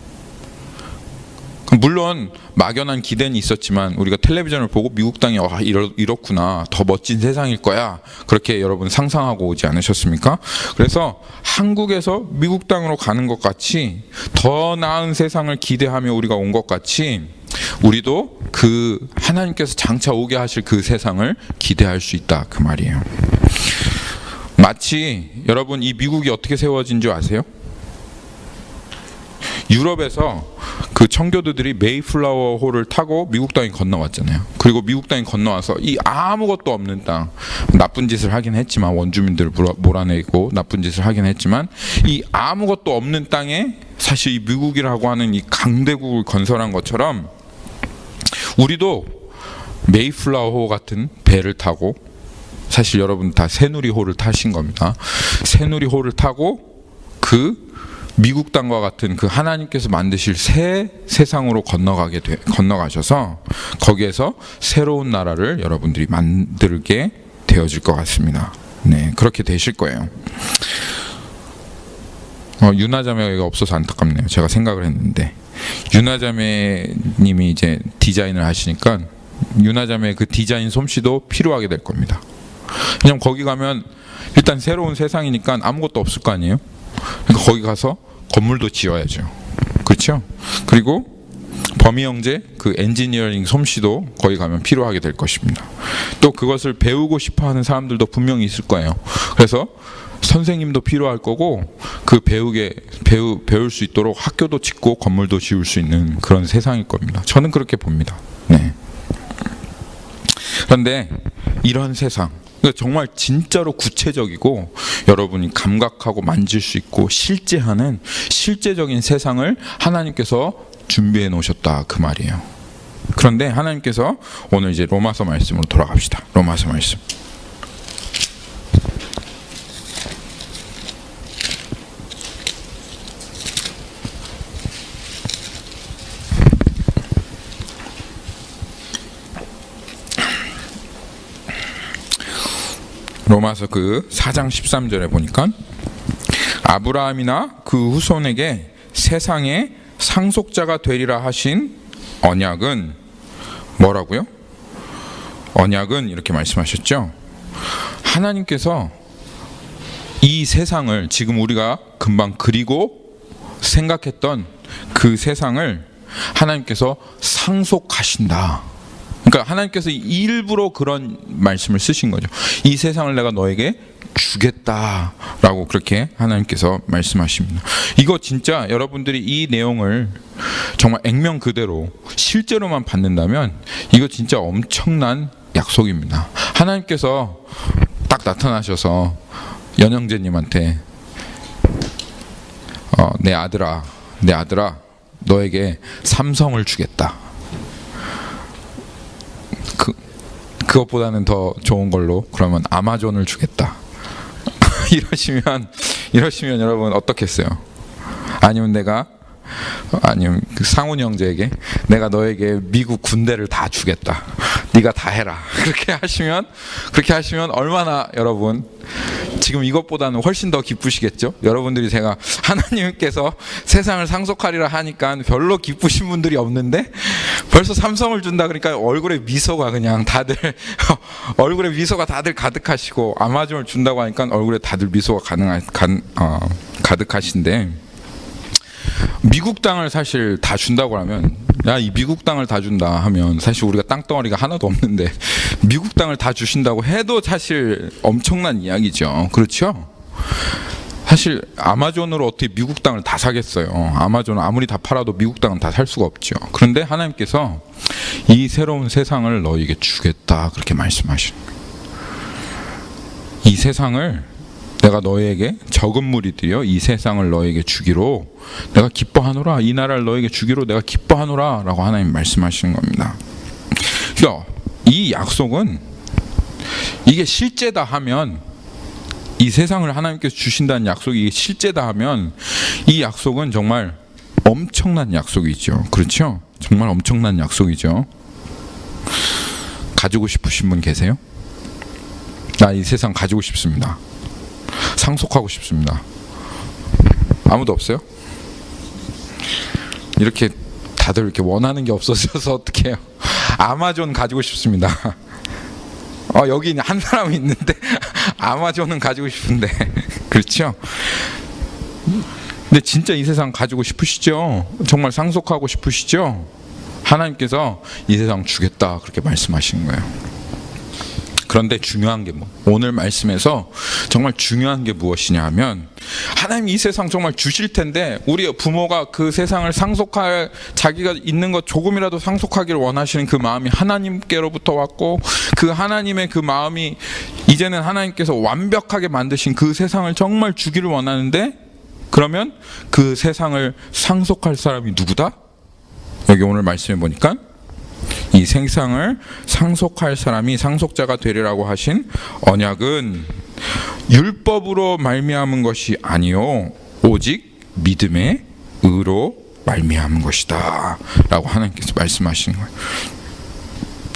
물론 막연한 기대는 있었지만 우리가 텔레비전을 보고 미국 땅이 이렇구나, 더 멋진 세상일 거야, 그렇게 여러분 상상하고 오지 않으셨습니까? 그래서 한국에서 미국 땅으로 가는 것 같이, 더 나은 세상을 기대하며 우리가 온 것 같이, 우리도 그 하나님께서 장차 오게 하실 그 세상을 기대할 수 있다, 그 말이에요. 마치 여러분, 이 미국이 어떻게 세워진 줄 아세요? 유럽에서 그 청교도들이 메이플라워 호를 타고 미국 땅에 건너왔잖아요. 그리고 미국 땅에 건너와서 이 아무것도 없는 땅, 나쁜 짓을 하긴 했지만, 원주민들을 몰아내고 나쁜 짓을 하긴 했지만, 이 아무것도 없는 땅에 사실 이 미국이라고 하는 이 강대국을 건설한 것처럼, 우리도 메이플라워 호 같은 배를 타고, 사실 여러분 다 새누리호를 타신 겁니다. 새누리호를 타고 그 미국 땅과 같은 그 하나님께서 만드실 새 세상으로 건너가셔서 거기에서 새로운 나라를 여러분들이 만들게 되어질 것 같습니다. 네, 그렇게 되실 거예요. 유나자매가 없어서 안타깝네요. 제가 생각을 했는데, 유나자매님이 이제 디자인을 하시니까 유나자매 그 디자인 솜씨도 필요하게 될 겁니다. 왜냐면 거기 가면 일단 새로운 세상이니까 아무것도 없을 거 아니에요. 그러니까 거기 가서 건물도 지어야죠. 그렇죠? 그리고 범이 형제 그 엔지니어링 솜씨도 거기 가면 필요하게 될 것입니다. 또 그것을 배우고 싶어하는 사람들도 분명히 있을 거예요. 그래서 선생님도 필요할 거고, 그 배울 수 있도록 학교도 짓고 건물도 지을 수 있는 그런 세상일 겁니다. 저는 그렇게 봅니다. 네. 그런데 이런 세상, 정말 진짜로 구체적이고 여러분이 감각하고 만질 수 있고 실제하는 실제적인 세상을 하나님께서 준비해 놓으셨다, 그 말이에요. 그런데 하나님께서 오늘 이제 로마서 말씀으로 돌아갑시다. 로마서 말씀. 로마서 그 4장 13절에 보니까, 아브라함이나 그 후손에게 세상의 상속자가 되리라 하신 언약은 뭐라고요? 언약은 이렇게 말씀하셨죠. 하나님께서 이 세상을, 지금 우리가 금방 그리고 생각했던 그 세상을 하나님께서 상속하신다. 그러니까 하나님께서 일부러 그런 말씀을 쓰신 거죠. 이 세상을 내가 너에게 주겠다라고 그렇게 하나님께서 말씀하십니다. 이거 진짜 여러분들이 이 내용을 정말 액면 그대로 실제로만 받는다면 이거 진짜 엄청난 약속입니다. 하나님께서 딱 나타나셔서 연영재님한테 내 아들아 너에게 삼성을 주겠다. 그것보다는 더 좋은 걸로 그러면 아마존을 주겠다. 이러시면 여러분 어떻겠어요? 아니면 그 상훈이 형제에게 내가 너에게 미국 군대를 다 주겠다. 네가 다 해라. 그렇게 하시면 얼마나 여러분 지금 이것보다는 훨씬 더 기쁘시겠죠? 여러분들이 제가 하나님께서 세상을 상속하리라 하니까 별로 기쁘신 분들이 없는데 벌써 삼성을 준다 그러니까 얼굴에 미소가 다들 가득하시고, 아마존을 준다고 하니까 얼굴에 다들 미소가 가득하신데, 미국 땅을 사실 다 준다고 하면, 야, 이 미국 땅을 다 준다 하면 사실 우리가 땅덩어리가 하나도 없는데 미국 땅을 다 주신다고 해도 사실 엄청난 이야기죠. 그렇죠? 사실 아마존으로 어떻게 미국 땅을 다 사겠어요? 아마존은 아무리 다 팔아도 미국 땅은 다 살 수가 없죠. 그런데 하나님께서 이 새로운 세상을 너에게 주겠다, 그렇게 말씀하시는 거예요. 이 세상을 내가 너에게 적은 무리들이여 이 세상을 너에게 주기로 내가 기뻐하노라, 이 나라를 너에게 주기로 내가 기뻐하노라 라고 하나님 말씀하시는 겁니다. 이 약속은 이게 실제다 하면, 이 세상을 하나님께서 주신다는 약속이 이게 실제다 하면 이 약속은 정말 엄청난 약속이죠. 그렇죠? 정말 엄청난 약속이죠. 가지고 싶으신 분 계세요? 나 이 세상 가지고 싶습니다. 상속하고 싶습니다. 아무도 없어요? 이렇게 다들 이렇게 원하는 게 없어져서 어떻게 해요? 아마존 가지고 싶습니다. 여기 한 사람이 있는데 아마존은 가지고 싶은데 그렇죠? 근데 진짜 이 세상 가지고 싶으시죠? 정말 상속하고 싶으시죠? 하나님께서 이 세상 주겠다 그렇게 말씀하시는 거예요. 그런데 중요한 게 오늘 말씀에서 정말 중요한 게 무엇이냐 하면, 하나님 이 세상 정말 주실 텐데 우리 부모가 그 세상을 상속할, 자기가 있는 것 조금이라도 상속하기를 원하시는 그 마음이 하나님께로부터 왔고, 그 하나님의 그 마음이 이제는 하나님께서 완벽하게 만드신 그 세상을 정말 주기를 원하는데, 그러면 그 세상을 상속할 사람이 누구다? 여기 오늘 말씀해 보니까 이 세상을 상속할 사람이, 상속자가 되리라고 하신 언약은 율법으로 말미암은 것이 아니요 오직 믿음의 의로 말미암은 것이다 라고 하나님께서 말씀하시는 거예요.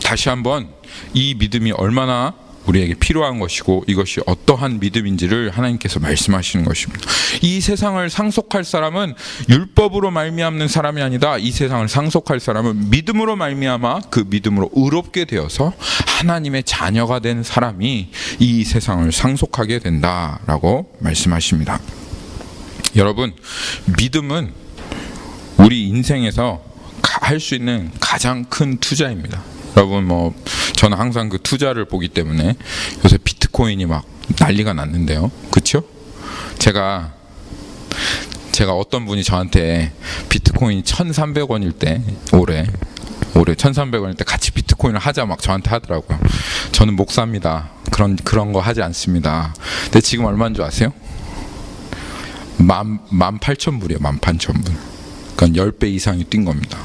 다시 한번 이 믿음이 얼마나 우리에게 필요한 것이고 이것이 어떠한 믿음인지를 하나님께서 말씀하시는 것입니다. 이 세상을 상속할 사람은 율법으로 말미암는 사람이 아니다. 이 세상을 상속할 사람은 믿음으로 말미암아 그 믿음으로 의롭게 되어서 하나님의 자녀가 된 사람이 이 세상을 상속하게 된다라고 말씀하십니다. 여러분, 믿음은 우리 인생에서 할 수 있는 가장 큰 투자입니다. 여러분, 저는 항상 그 투자를 보기 때문에 요새 비트코인이 막 난리가 났는데요. 그렇죠? 제가 어떤 분이 저한테 비트코인이 1,300원일 때, 올해 1,300원일 때 같이 비트코인을 하자 막 저한테 하더라고요. 저는 목사입니다. 그런 거 하지 않습니다. 근데 지금 얼마인 줄 아세요? 18,000불이에요. 18,000불. 그러니까 10배 이상이 뛴 겁니다.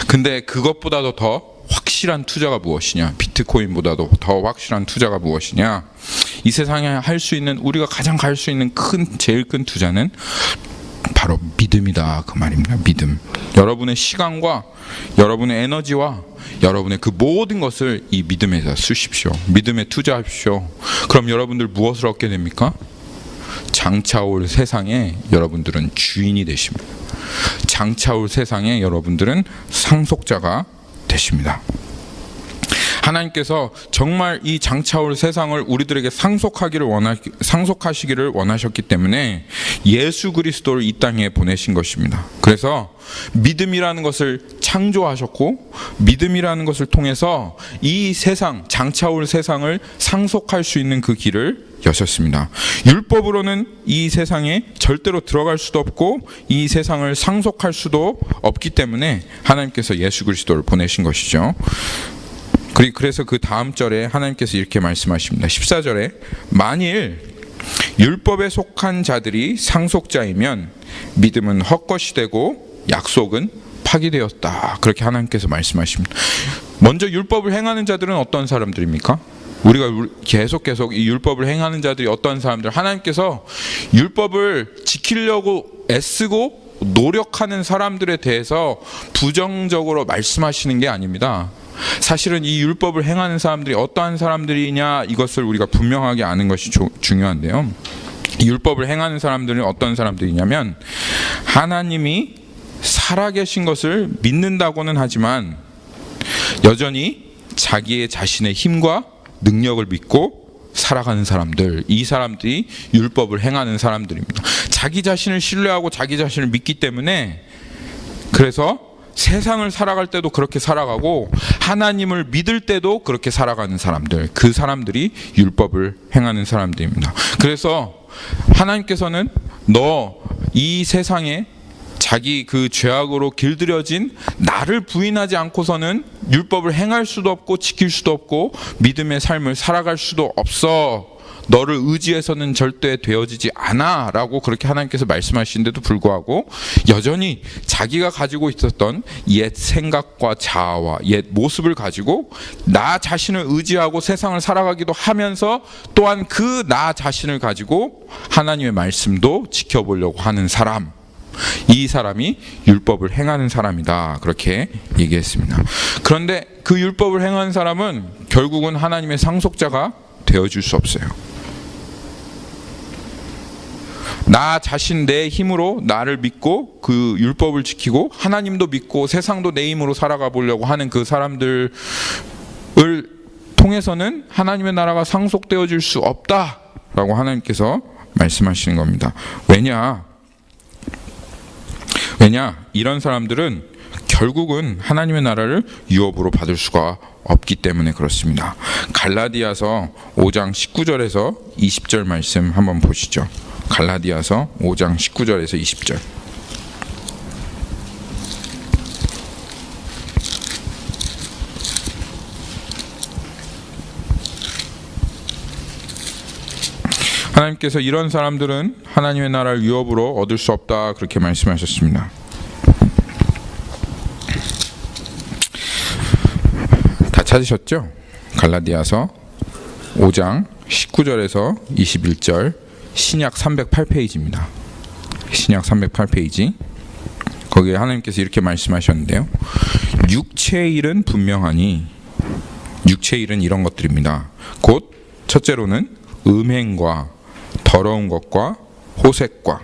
근데 그것보다도 더 확실한 투자가 무엇이냐? 비트코인보다도 더 확실한 투자가 무엇이냐? 이 세상에 할 수 있는, 우리가 가장 갈 수 있는 제일 큰 투자는 바로 믿음이다 그 말입니다. 믿음. 여러분의 시간과 여러분의 에너지와 여러분의 그 모든 것을 이 믿음에다 쓰십시오. 믿음에 투자하십시오. 그럼 여러분들 무엇을 얻게 됩니까? 장차올 세상에 여러분들은 주인이 되십니다. 장차올 세상에 여러분들은 상속자가 되십니다. 하나님께서 정말 이 장차올 세상을 우리들에게 상속하시기를 원하셨기 때문에 예수 그리스도를 이 땅에 보내신 것입니다. 그래서 믿음이라는 것을 창조하셨고, 믿음이라는 것을 통해서 이 세상, 장차올 세상을 상속할 수 있는 그 길을 여셨습니다. 율법으로는 이 세상에 절대로 들어갈 수도 없고 이 세상을 상속할 수도 없기 때문에 하나님께서 예수 그리스도를 보내신 것이죠. 그래서 그 다음 절에 하나님께서 이렇게 말씀하십니다. 14절에 만일 율법에 속한 자들이 상속자이면 믿음은 헛것이 되고 약속은 파기되었다. 그렇게 하나님께서 말씀하십니다. 먼저 율법을 행하는 자들은 어떤 사람들입니까? 우리가 계속 이 율법을 행하는 자들이 어떤 사람들, 하나님께서 율법을 지키려고 애쓰고 노력하는 사람들에 대해서 부정적으로 말씀하시는 게 아닙니다. 사실은 이 율법을 행하는 사람들이 어떠한 사람들이냐, 이것을 우리가 분명하게 아는 것이 중요한데요. 이 율법을 행하는 사람들은 어떤 사람들이냐면, 하나님이 살아계신 것을 믿는다고는 하지만 여전히 자기의 자신의 힘과 능력을 믿고 살아가는 사람들, 이 사람들이 율법을 행하는 사람들입니다. 자기 자신을 신뢰하고 자기 자신을 믿기 때문에, 그래서 세상을 살아갈 때도 그렇게 살아가고 하나님을 믿을 때도 그렇게 살아가는 사람들, 그 사람들이 율법을 행하는 사람들입니다. 그래서 하나님께서는 너 이 세상에 자기 그 죄악으로 길들여진 나를 부인하지 않고서는 율법을 행할 수도 없고 지킬 수도 없고 믿음의 삶을 살아갈 수도 없어. 너를 의지해서는 절대 되어지지 않아 라고 그렇게 하나님께서 말씀하시는데도 불구하고 여전히 자기가 가지고 있었던 옛 생각과 자아와 옛 모습을 가지고 나 자신을 의지하고 세상을 살아가기도 하면서 또한 그 나 자신을 가지고 하나님의 말씀도 지켜보려고 하는 사람, 이 사람이 율법을 행하는 사람이다 그렇게 얘기했습니다. 그런데 그 율법을 행하는 사람은 결국은 하나님의 상속자가 되어줄 수 없어요. 나 자신 내 힘으로 나를 믿고 그 율법을 지키고 하나님도 믿고 세상도 내 힘으로 살아가 보려고 하는 그 사람들을 통해서는 하나님의 나라가 상속되어질 수 없다라고 하나님께서 말씀하시는 겁니다. 왜냐 이런 사람들은 결국은 하나님의 나라를 유업으로 받을 수가 없기 때문에 그렇습니다. 갈라디아서 5장 19절에서 20절 말씀 한번 보시죠. 갈라디아서 5장 19절에서 20절. 하나님께서 이런 사람들은 하나님의 나라를 유업으로 얻을 수 없다 그렇게 말씀하셨습니다. 다 찾으셨죠? 갈라디아서 5장 19절에서 21절 신약 308페이지입니다. 신약 308페이지. 거기에 하나님께서 이렇게 말씀하셨는데요. 육체의 일은 분명하니 육체의 일은 이런 것들입니다. 곧 첫째로는 음행과 더러운 것과 호색과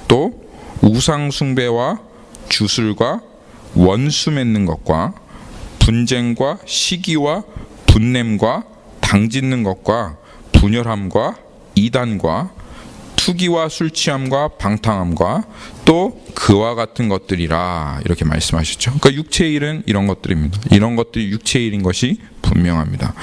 또 우상 숭배와 주술과 원수 맺는 것과 분쟁과 시기와 분냄과 당짓는 것과 분열함과 이단과 투기와 술 취함과 방탕함과 또 그와 같은 것들이라 이렇게 말씀하셨죠. 그러니까 육체의 일은 이런 것들입니다. 이런 것들이 육체의 일인 것이 분명합니다.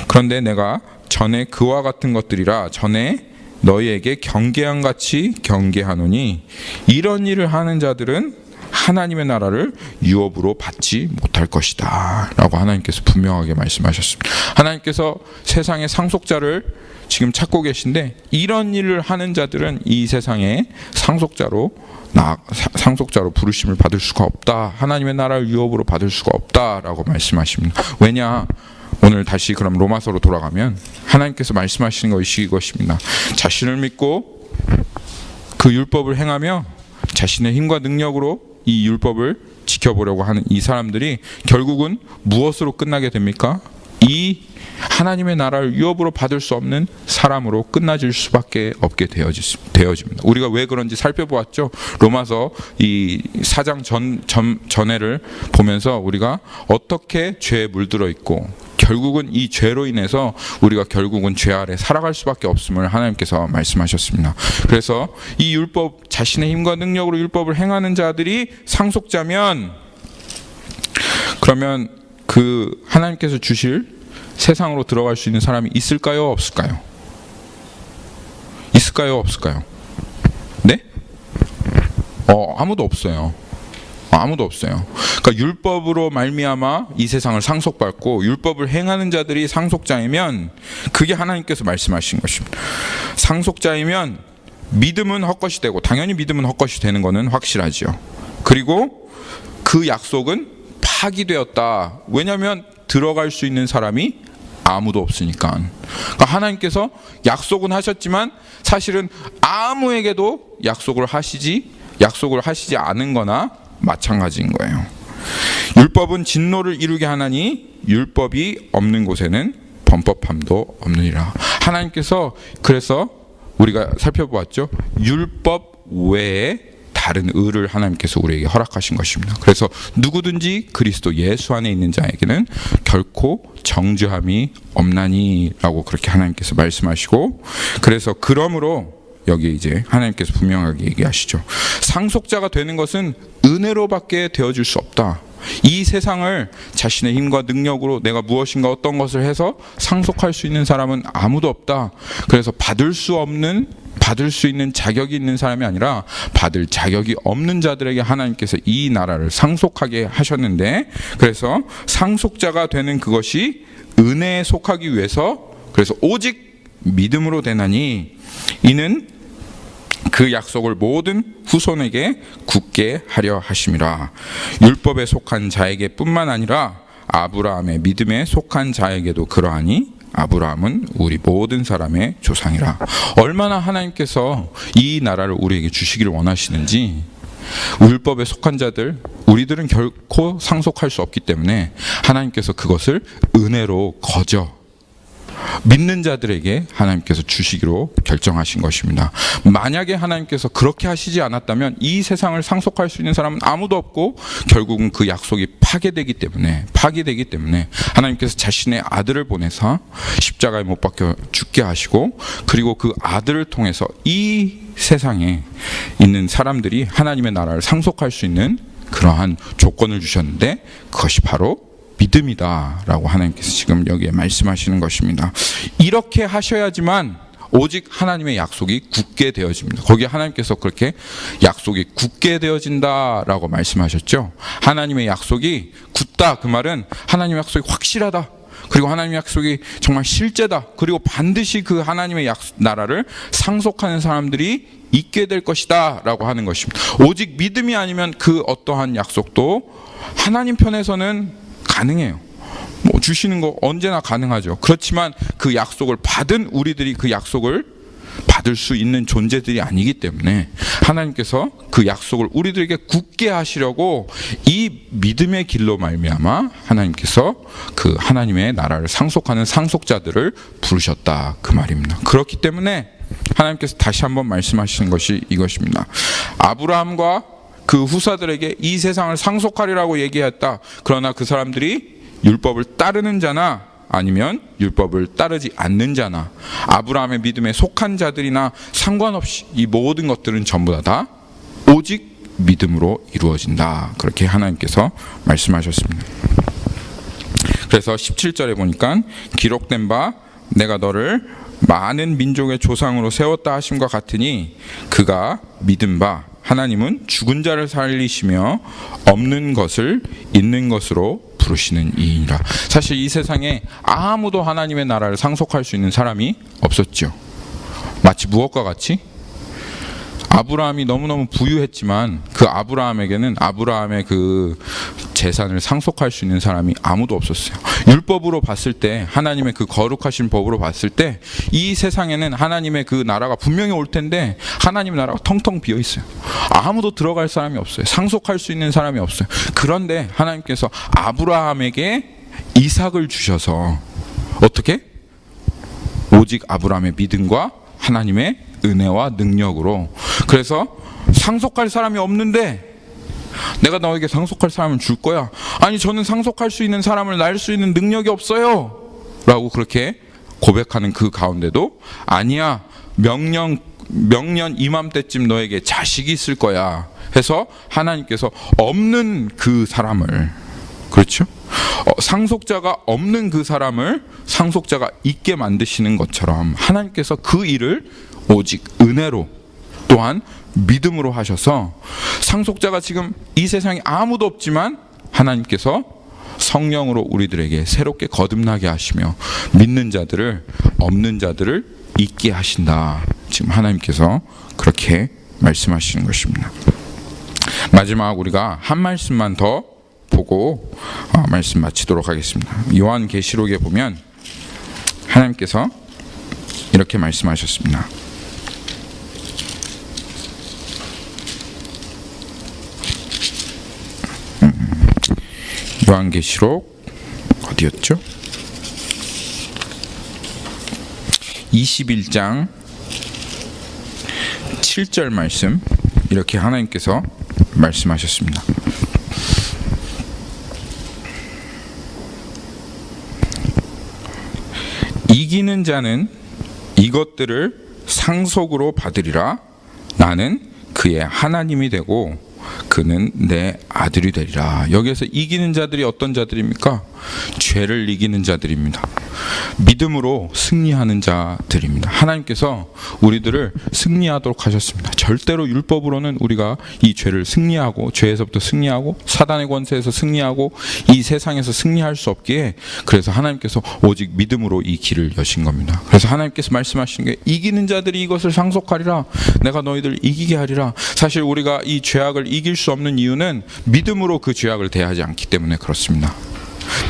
그런데 내가 전에 그와 같은 것들이라 전에 너희에게 경계함 같이 경계하노니 이런 일을 하는 자들은 하나님의 나라를 유업으로 받지 못할 것이다 라고 하나님께서 분명하게 말씀하셨습니다. 하나님께서 세상의 상속자를 지금 찾고 계신데 이런 일을 하는 자들은 이 세상의 상속자로 부르심을 받을 수가 없다. 하나님의 나라를 유업으로 받을 수가 없다라고 말씀하십니다. 왜냐? 오늘 다시 그럼 로마서로 돌아가면 하나님께서 말씀하시는 것이 이것입니다. 자신을 믿고 그 율법을 행하며 자신의 힘과 능력으로 이 율법을 지켜보려고 하는 이 사람들이 결국은 무엇으로 끝나게 됩니까? 이 하나님의 나라를 유업으로 받을 수 없는 사람으로 끝나질 수밖에 없게 되어집니다. 우리가 왜 그런지 살펴보았죠. 로마서 이 4장 전해를 보면서 우리가 어떻게 죄에 물들어 있고 결국은 이 죄로 인해서 우리가 결국은 죄 아래 살아갈 수밖에 없음을 하나님께서 말씀하셨습니다. 그래서 이 율법 자신의 힘과 능력으로 율법을 행하는 자들이 상속자면 그러면 그 하나님께서 주실 세상으로 들어갈 수 있는 사람이 있을까요? 없을까요? 있을까요? 없을까요? 네? 아무도 없어요. 아무도 없어요. 그러니까 율법으로 말미암아 이 세상을 상속받고 율법을 행하는 자들이 상속자이면 그게 하나님께서 말씀하신 것입니다. 상속자이면 믿음은 헛것이 되고 당연히 믿음은 헛것이 되는 것은 확실하지요. 그리고 그 약속은 파기되었다. 왜냐하면 들어갈 수 있는 사람이 아무도 없으니까. 그러니까 하나님께서 약속은 하셨지만 사실은 아무에게도 약속을 하시지 않은 거나 마찬가지인 거예요. 율법은 진노를 이루게 하나니 율법이 없는 곳에는 범법함도 없느니라. 하나님께서 그래서 우리가 살펴보았죠. 율법 외에 다른 의를 하나님께서 우리에게 허락하신 것입니다. 그래서 누구든지 그리스도 예수 안에 있는 자에게는 결코 정죄함이 없나니라고 그렇게 하나님께서 말씀하시고, 그래서 그러므로 여기 이제 하나님께서 분명하게 얘기하시죠. 상속자가 되는 것은 은혜로밖에 되어줄 수 없다. 이 세상을 자신의 힘과 능력으로 내가 무엇인가 어떤 것을 해서 상속할 수 있는 사람은 아무도 없다. 그래서 받을 수 있는 자격이 있는 사람이 아니라 받을 자격이 없는 자들에게 하나님께서 이 나라를 상속하게 하셨는데, 그래서 상속자가 되는 그것이 은혜에 속하기 위해서, 그래서 오직 믿음으로 되나니 이는 그 약속을 모든 후손에게 굳게 하려 하심이라. 율법에 속한 자에게 뿐만 아니라 아브라함의 믿음에 속한 자에게도 그러하니 아브라함은 우리 모든 사람의 조상이라. 얼마나 하나님께서 이 나라를 우리에게 주시기를 원하시는지. 율법에 속한 자들, 우리들은 결코 상속할 수 없기 때문에 하나님께서 그것을 은혜로 거저 믿는 자들에게 하나님께서 주시기로 결정하신 것입니다. 만약에 하나님께서 그렇게 하시지 않았다면 이 세상을 상속할 수 있는 사람은 아무도 없고 결국은 그 약속이 파괴되기 때문에 하나님께서 자신의 아들을 보내서 십자가에 못 박혀 죽게 하시고, 그리고 그 아들을 통해서 이 세상에 있는 사람들이 하나님의 나라를 상속할 수 있는 그러한 조건을 주셨는데, 그것이 바로 믿음이다라고 하나님께서 지금 여기에 말씀하시는 것입니다. 이렇게 하셔야지만 오직 하나님의 약속이 굳게 되어집니다. 거기에 하나님께서 그렇게 약속이 굳게 되어진다라고 말씀하셨죠. 하나님의 약속이 굳다, 그 말은 하나님의 약속이 확실하다, 그리고 하나님의 약속이 정말 실제다, 그리고 반드시 그 하나님의 나라를 상속하는 사람들이 있게 될 것이다 라고 하는 것입니다. 오직 믿음이 아니면 그 어떠한 약속도 하나님 편에서는 가능해요. 주시는 거 언제나 가능하죠. 그렇지만 그 약속을 받은 우리들이 그 약속을 받을 수 있는 존재들이 아니기 때문에 하나님께서 그 약속을 우리들에게 굳게 하시려고 이 믿음의 길로 말미암아 하나님께서 그 하나님의 나라를 상속하는 상속자들을 부르셨다, 그 말입니다. 그렇기 때문에 하나님께서 다시 한번 말씀하시는 것이 이것입니다. 아브라함과 그 후사들에게 이 세상을 상속하리라고 얘기했다. 그러나 그 사람들이 율법을 따르는 자나 아니면 율법을 따르지 않는 자나 아브라함의 믿음에 속한 자들이나 상관없이 이 모든 것들은 전부 다 오직 믿음으로 이루어진다, 그렇게 하나님께서 말씀하셨습니다. 그래서 17절에 보니까 기록된 바 내가 너를 많은 민족의 조상으로 세웠다 하심과 같으니 그가 믿은 바 하나님은 죽은 자를 살리시며 없는 것을 있는 것으로 부르시는 이이니라. 사실 이 세상에 아무도 하나님의 나라를 상속할 수 있는 사람이 없었죠. 마치 무엇과 같이 아브라함이 너무너무 부유했지만 그 아브라함에게는 아브라함의 그 재산을 상속할 수 있는 사람이 아무도 없었어요. 율법으로 봤을 때, 하나님의 그 거룩하신 법으로 봤을 때 이 세상에는 하나님의 그 나라가 분명히 올 텐데 하나님의 나라가 텅텅 비어 있어요. 아무도 들어갈 사람이 없어요. 상속할 수 있는 사람이 없어요. 그런데 하나님께서 아브라함에게 이삭을 주셔서 어떻게? 오직 아브라함의 믿음과 하나님의 은혜와 능력으로, 그래서 상속할 사람이 없는데 내가 너에게 상속할 사람을 줄 거야. 아니, 저는 상속할 수 있는 사람을 낳을 수 있는 능력이 없어요 라고 그렇게 고백하는 그 가운데도 아니야, 명년 이맘때쯤 너에게 자식이 있을 거야 해서 하나님께서 없는 그 사람을, 그렇죠? 상속자가 없는 그 사람을 상속자가 있게 만드시는 것처럼 하나님께서 그 일을 오직 은혜로 또한 믿음으로 하셔서 상속자가 지금 이 세상에 아무도 없지만 하나님께서 성령으로 우리들에게 새롭게 거듭나게 하시며 믿는 자들을, 없는 자들을 있게 하신다, 지금 하나님께서 그렇게 말씀하시는 것입니다. 마지막 우리가 한 말씀만 더 보고 말씀 마치도록 하겠습니다. 요한계시록에 보면 하나님께서 이렇게 말씀하셨습니다. 요한계시록 어디였죠? 21장 7절 말씀, 이렇게 하나님께서 말씀하셨습니다. 이기는 자는 이것들을 상속으로 받으리라. 나는 그의 하나님이 되고 그는 내 아들이 되리라. 여기에서 이기는 자들이 어떤 자들입니까? 죄를 이기는 자들입니다. 믿음으로 승리하는 자들입니다. 하나님께서 우리들을 승리하도록 하셨습니다. 절대로 율법으로는 우리가 이 죄를 승리하고, 죄에서부터 승리하고, 사단의 권세에서 승리하고, 이 세상에서 승리할 수 없기에, 그래서 하나님께서 오직 믿음으로 이 길을 여신 겁니다. 그래서 하나님께서 말씀하신 게, 이기는 자들이 이것을 상속하리라. 내가 너희들 이기게 하리라. 사실 우리가 이 죄악을 이길 수 없는 이유는 믿음으로 그 죄악을 대하지 않기 때문에 그렇습니다.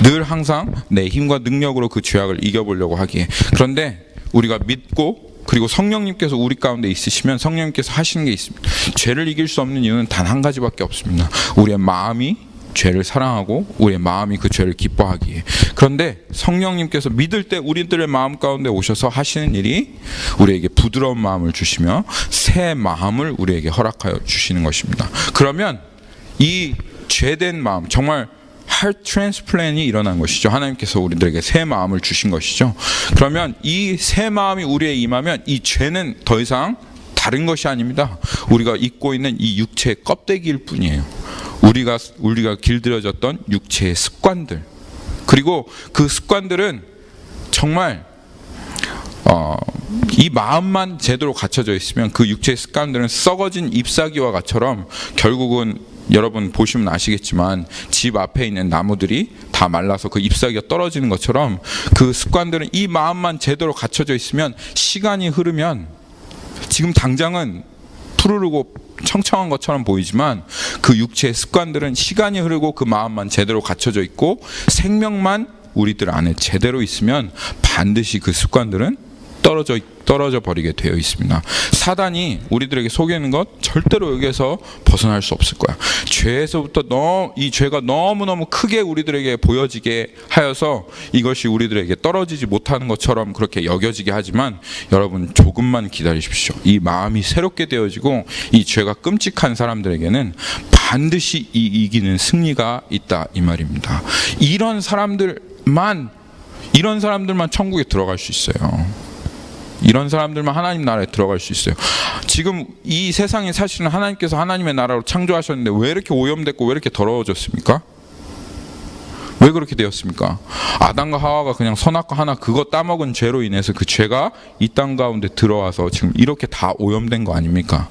늘 항상 내 힘과 능력으로 그 죄악을 이겨보려고 하기에. 그런데 우리가 믿고, 그리고 성령님께서 우리 가운데 있으시면 성령님께서 하시는 게 있습니다. 죄를 이길 수 없는 이유는 단 한 가지밖에 없습니다. 우리의 마음이 죄를 사랑하고 우리의 마음이 그 죄를 기뻐하기에. 그런데 성령님께서 믿을 때 우리들의 마음 가운데 오셔서 하시는 일이 우리에게 부드러운 마음을 주시며 새 마음을 우리에게 허락하여 주시는 것입니다. 그러면 이 죄된 마음, 정말 heart transplant이 일어난 것이죠. 하나님께서 우리들에게 새 마음을 주신 것이죠. 그러면 이 새 마음이 우리에 임하면 이 죄는 더 이상 다른 것이 아닙니다. 우리가 입고 있는 이 육체의 껍데기일 뿐이에요. 우리가 길들여졌던 육체의 습관들, 그리고 그 습관들은 정말 이 마음만 제대로 갖춰져 있으면 그 육체의 습관들은 썩어진 잎사귀와 같처럼 결국은, 여러분 보시면 아시겠지만 집 앞에 있는 나무들이 다 말라서 그 잎사귀가 떨어지는 것처럼, 그 습관들은 이 마음만 제대로 갖춰져 있으면 시간이 흐르면, 지금 당장은 푸르르고 청청한 것처럼 보이지만 그 육체의 습관들은 시간이 흐르고 그 마음만 제대로 갖춰져 있고 생명만 우리들 안에 제대로 있으면 반드시 그 습관들은 떨어져 버리게 되어 있습니다. 사단이 우리들에게 속이는 것 절대로 여기에서 벗어날 수 없을 거야. 죄에서부터 이 죄가 너무너무 크게 우리들에게 보여지게 하여서 이것이 우리들에게 떨어지지 못하는 것처럼 그렇게 여겨지게 하지만, 여러분 조금만 기다리십시오. 이 마음이 새롭게 되어지고 이 죄가 끔찍한 사람들에게는 반드시 이기는 승리가 있다, 이 말입니다. 이런 사람들만 천국에 들어갈 수 있어요. 이런 사람들만 하나님 나라에 들어갈 수 있어요. 지금 이 세상에 사실은 하나님께서 하나님의 나라로 창조하셨는데 왜 이렇게 오염됐고 왜 이렇게 더러워졌습니까? 왜 그렇게 되었습니까? 아담과 하와가 그냥 선악과 하나 그거 따먹은 죄로 인해서 그 죄가 이 땅 가운데 들어와서 지금 이렇게 다 오염된 거 아닙니까?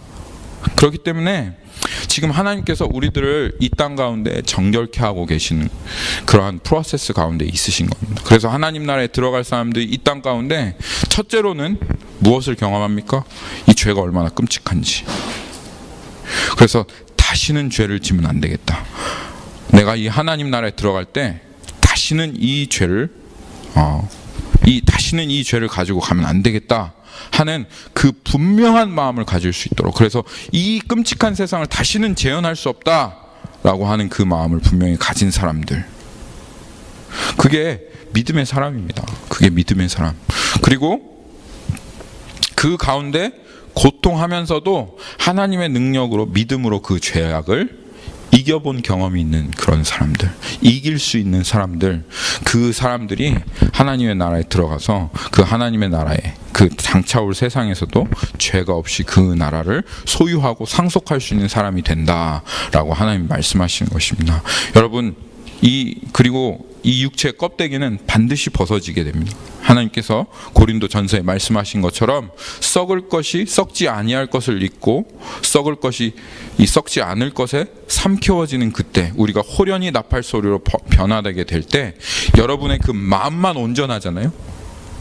그렇기 때문에 지금 하나님께서 우리들을 이 땅 가운데 정결케 하고 계시는 그러한 프로세스 가운데 있으신 겁니다. 그래서 하나님 나라에 들어갈 사람들이 이 땅 가운데 첫째로는 무엇을 경험합니까? 이 죄가 얼마나 끔찍한지. 그래서 다시는 죄를 지면 안 되겠다. 내가 이 하나님 나라에 들어갈 때 다시는 이 죄를 가지고 가면 안 되겠다 하는 그 분명한 마음을 가질 수 있도록, 그래서 이 끔찍한 세상을 다시는 재현할 수 없다라고 하는 그 마음을 분명히 가진 사람들, 그게 믿음의 사람입니다. 그게 믿음의 사람. 그리고 그 가운데 고통하면서도 하나님의 능력으로, 믿음으로 그 죄악을 이겨본 경험이 있는 그런 사람들, 이길 수 있는 사람들, 그 사람들이 하나님의 나라에 들어가서 그 하나님의 나라에, 그 장차올 세상에서도 죄가 없이 그 나라를 소유하고 상속할 수 있는 사람이 된다라고 하나님 말씀하시는 것입니다. 여러분, 그리고 이 육체의 껍데기는 반드시 벗어지게 됩니다. 하나님께서 고린도 전서에 말씀하신 것처럼 썩을 것이 썩지 아니할 것을 잊고 썩을 것이 이 썩지 않을 것에 삼켜워지는 그때, 우리가 호련히 나팔 소리로 변화되게 될 때 여러분의 그 마음만 온전하잖아요.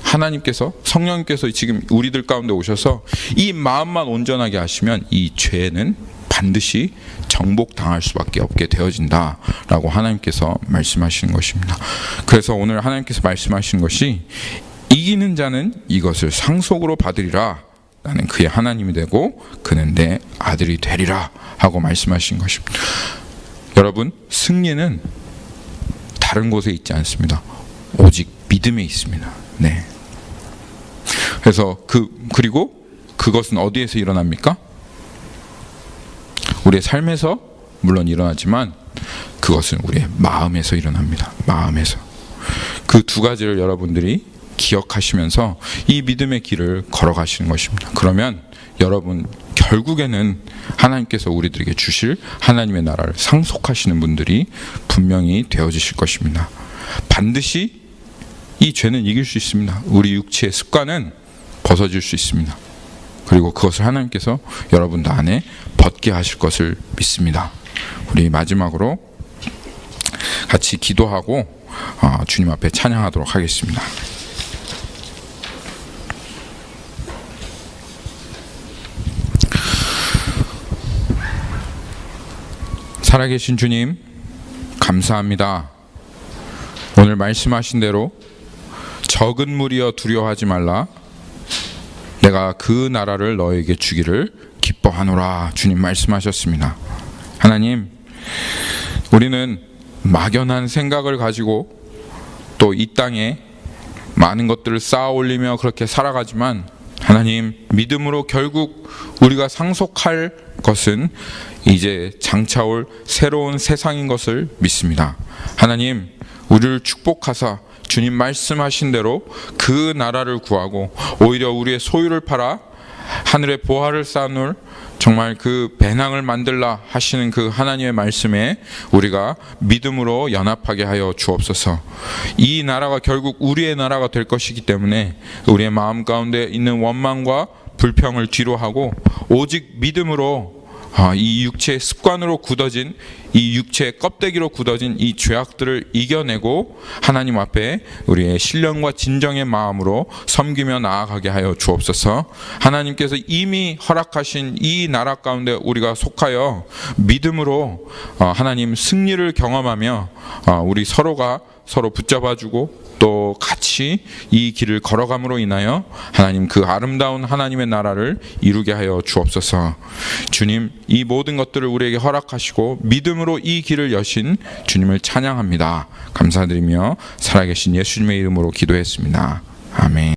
하나님께서, 성령님께서 지금 우리들 가운데 오셔서 이 마음만 온전하게 하시면 이 죄는 반드시 정복당할 수밖에 없게 되어진다라고 하나님께서 말씀하시는 것입니다. 그래서 오늘 하나님께서 말씀하시는 것이, 이기는 자는 이것을 상속으로 받으리라. 나는 그의 하나님이 되고 그는 내 아들이 되리라 하고 말씀하신 것입니다. 여러분, 승리는 다른 곳에 있지 않습니다. 오직 믿음에 있습니다. 네. 그래서 그리고 그것은 어디에서 일어납니까? 우리의 삶에서 물론 일어나지만 그것은 우리의 마음에서 일어납니다. 마음에서. 그 두 가지를 여러분들이 기억하시면서 이 믿음의 길을 걸어가시는 것입니다. 그러면 여러분, 결국에는 하나님께서 우리들에게 주실 하나님의 나라를 상속하시는 분들이 분명히 되어지실 것입니다. 반드시 이 죄는 이길 수 있습니다. 우리 육체의 습관은 벗어질 수 있습니다. 그리고 그것을 하나님께서 여러분들 안에 벗게 하실 것을 믿습니다. 우리 마지막으로 같이 기도하고 주님 앞에 찬양하도록 하겠습니다. 살아계신 주님, 감사합니다. 오늘 말씀하신 대로 적은 무리여 두려워하지 말라. 내가 그 나라를 너에게 주기를 기뻐하노라. 주님 말씀하셨습니다. 하나님, 우리는 막연한 생각을 가지고 또 이 땅에 많은 것들을 쌓아 올리며 그렇게 살아가지만, 하나님, 믿음으로 결국 우리가 상속할 것은 이제 장차올 새로운 세상인 것을 믿습니다. 하나님, 우리를 축복하사 주님 말씀하신 대로 그 나라를 구하고 오히려 우리의 소유를 팔아 하늘의 보화를 쌓아놓을 정말 그 배낭을 만들라 하시는 그 하나님의 말씀에 우리가 믿음으로 연합하게 하여 주옵소서. 이 나라가 결국 우리의 나라가 될 것이기 때문에 우리의 마음 가운데 있는 원망과 불평을 뒤로 하고 오직 믿음으로 이 육체의 습관으로 굳어진, 이 육체의 껍데기로 굳어진 이 죄악들을 이겨내고 하나님 앞에 우리의 신령과 진정의 마음으로 섬기며 나아가게 하여 주옵소서. 하나님께서 이미 허락하신 이 나라 가운데 우리가 속하여 믿음으로 하나님 승리를 경험하며 우리 서로가 서로 붙잡아주고 또 같이 이 길을 걸어감으로 인하여 하나님 그 아름다운 하나님의 나라를 이루게 하여 주옵소서. 주님, 이 모든 것들을 우리에게 허락하시고 믿음으로 이 길을 여신 주님을 찬양합니다. 감사드리며 살아계신 예수님의 이름으로 기도했습니다. 아멘.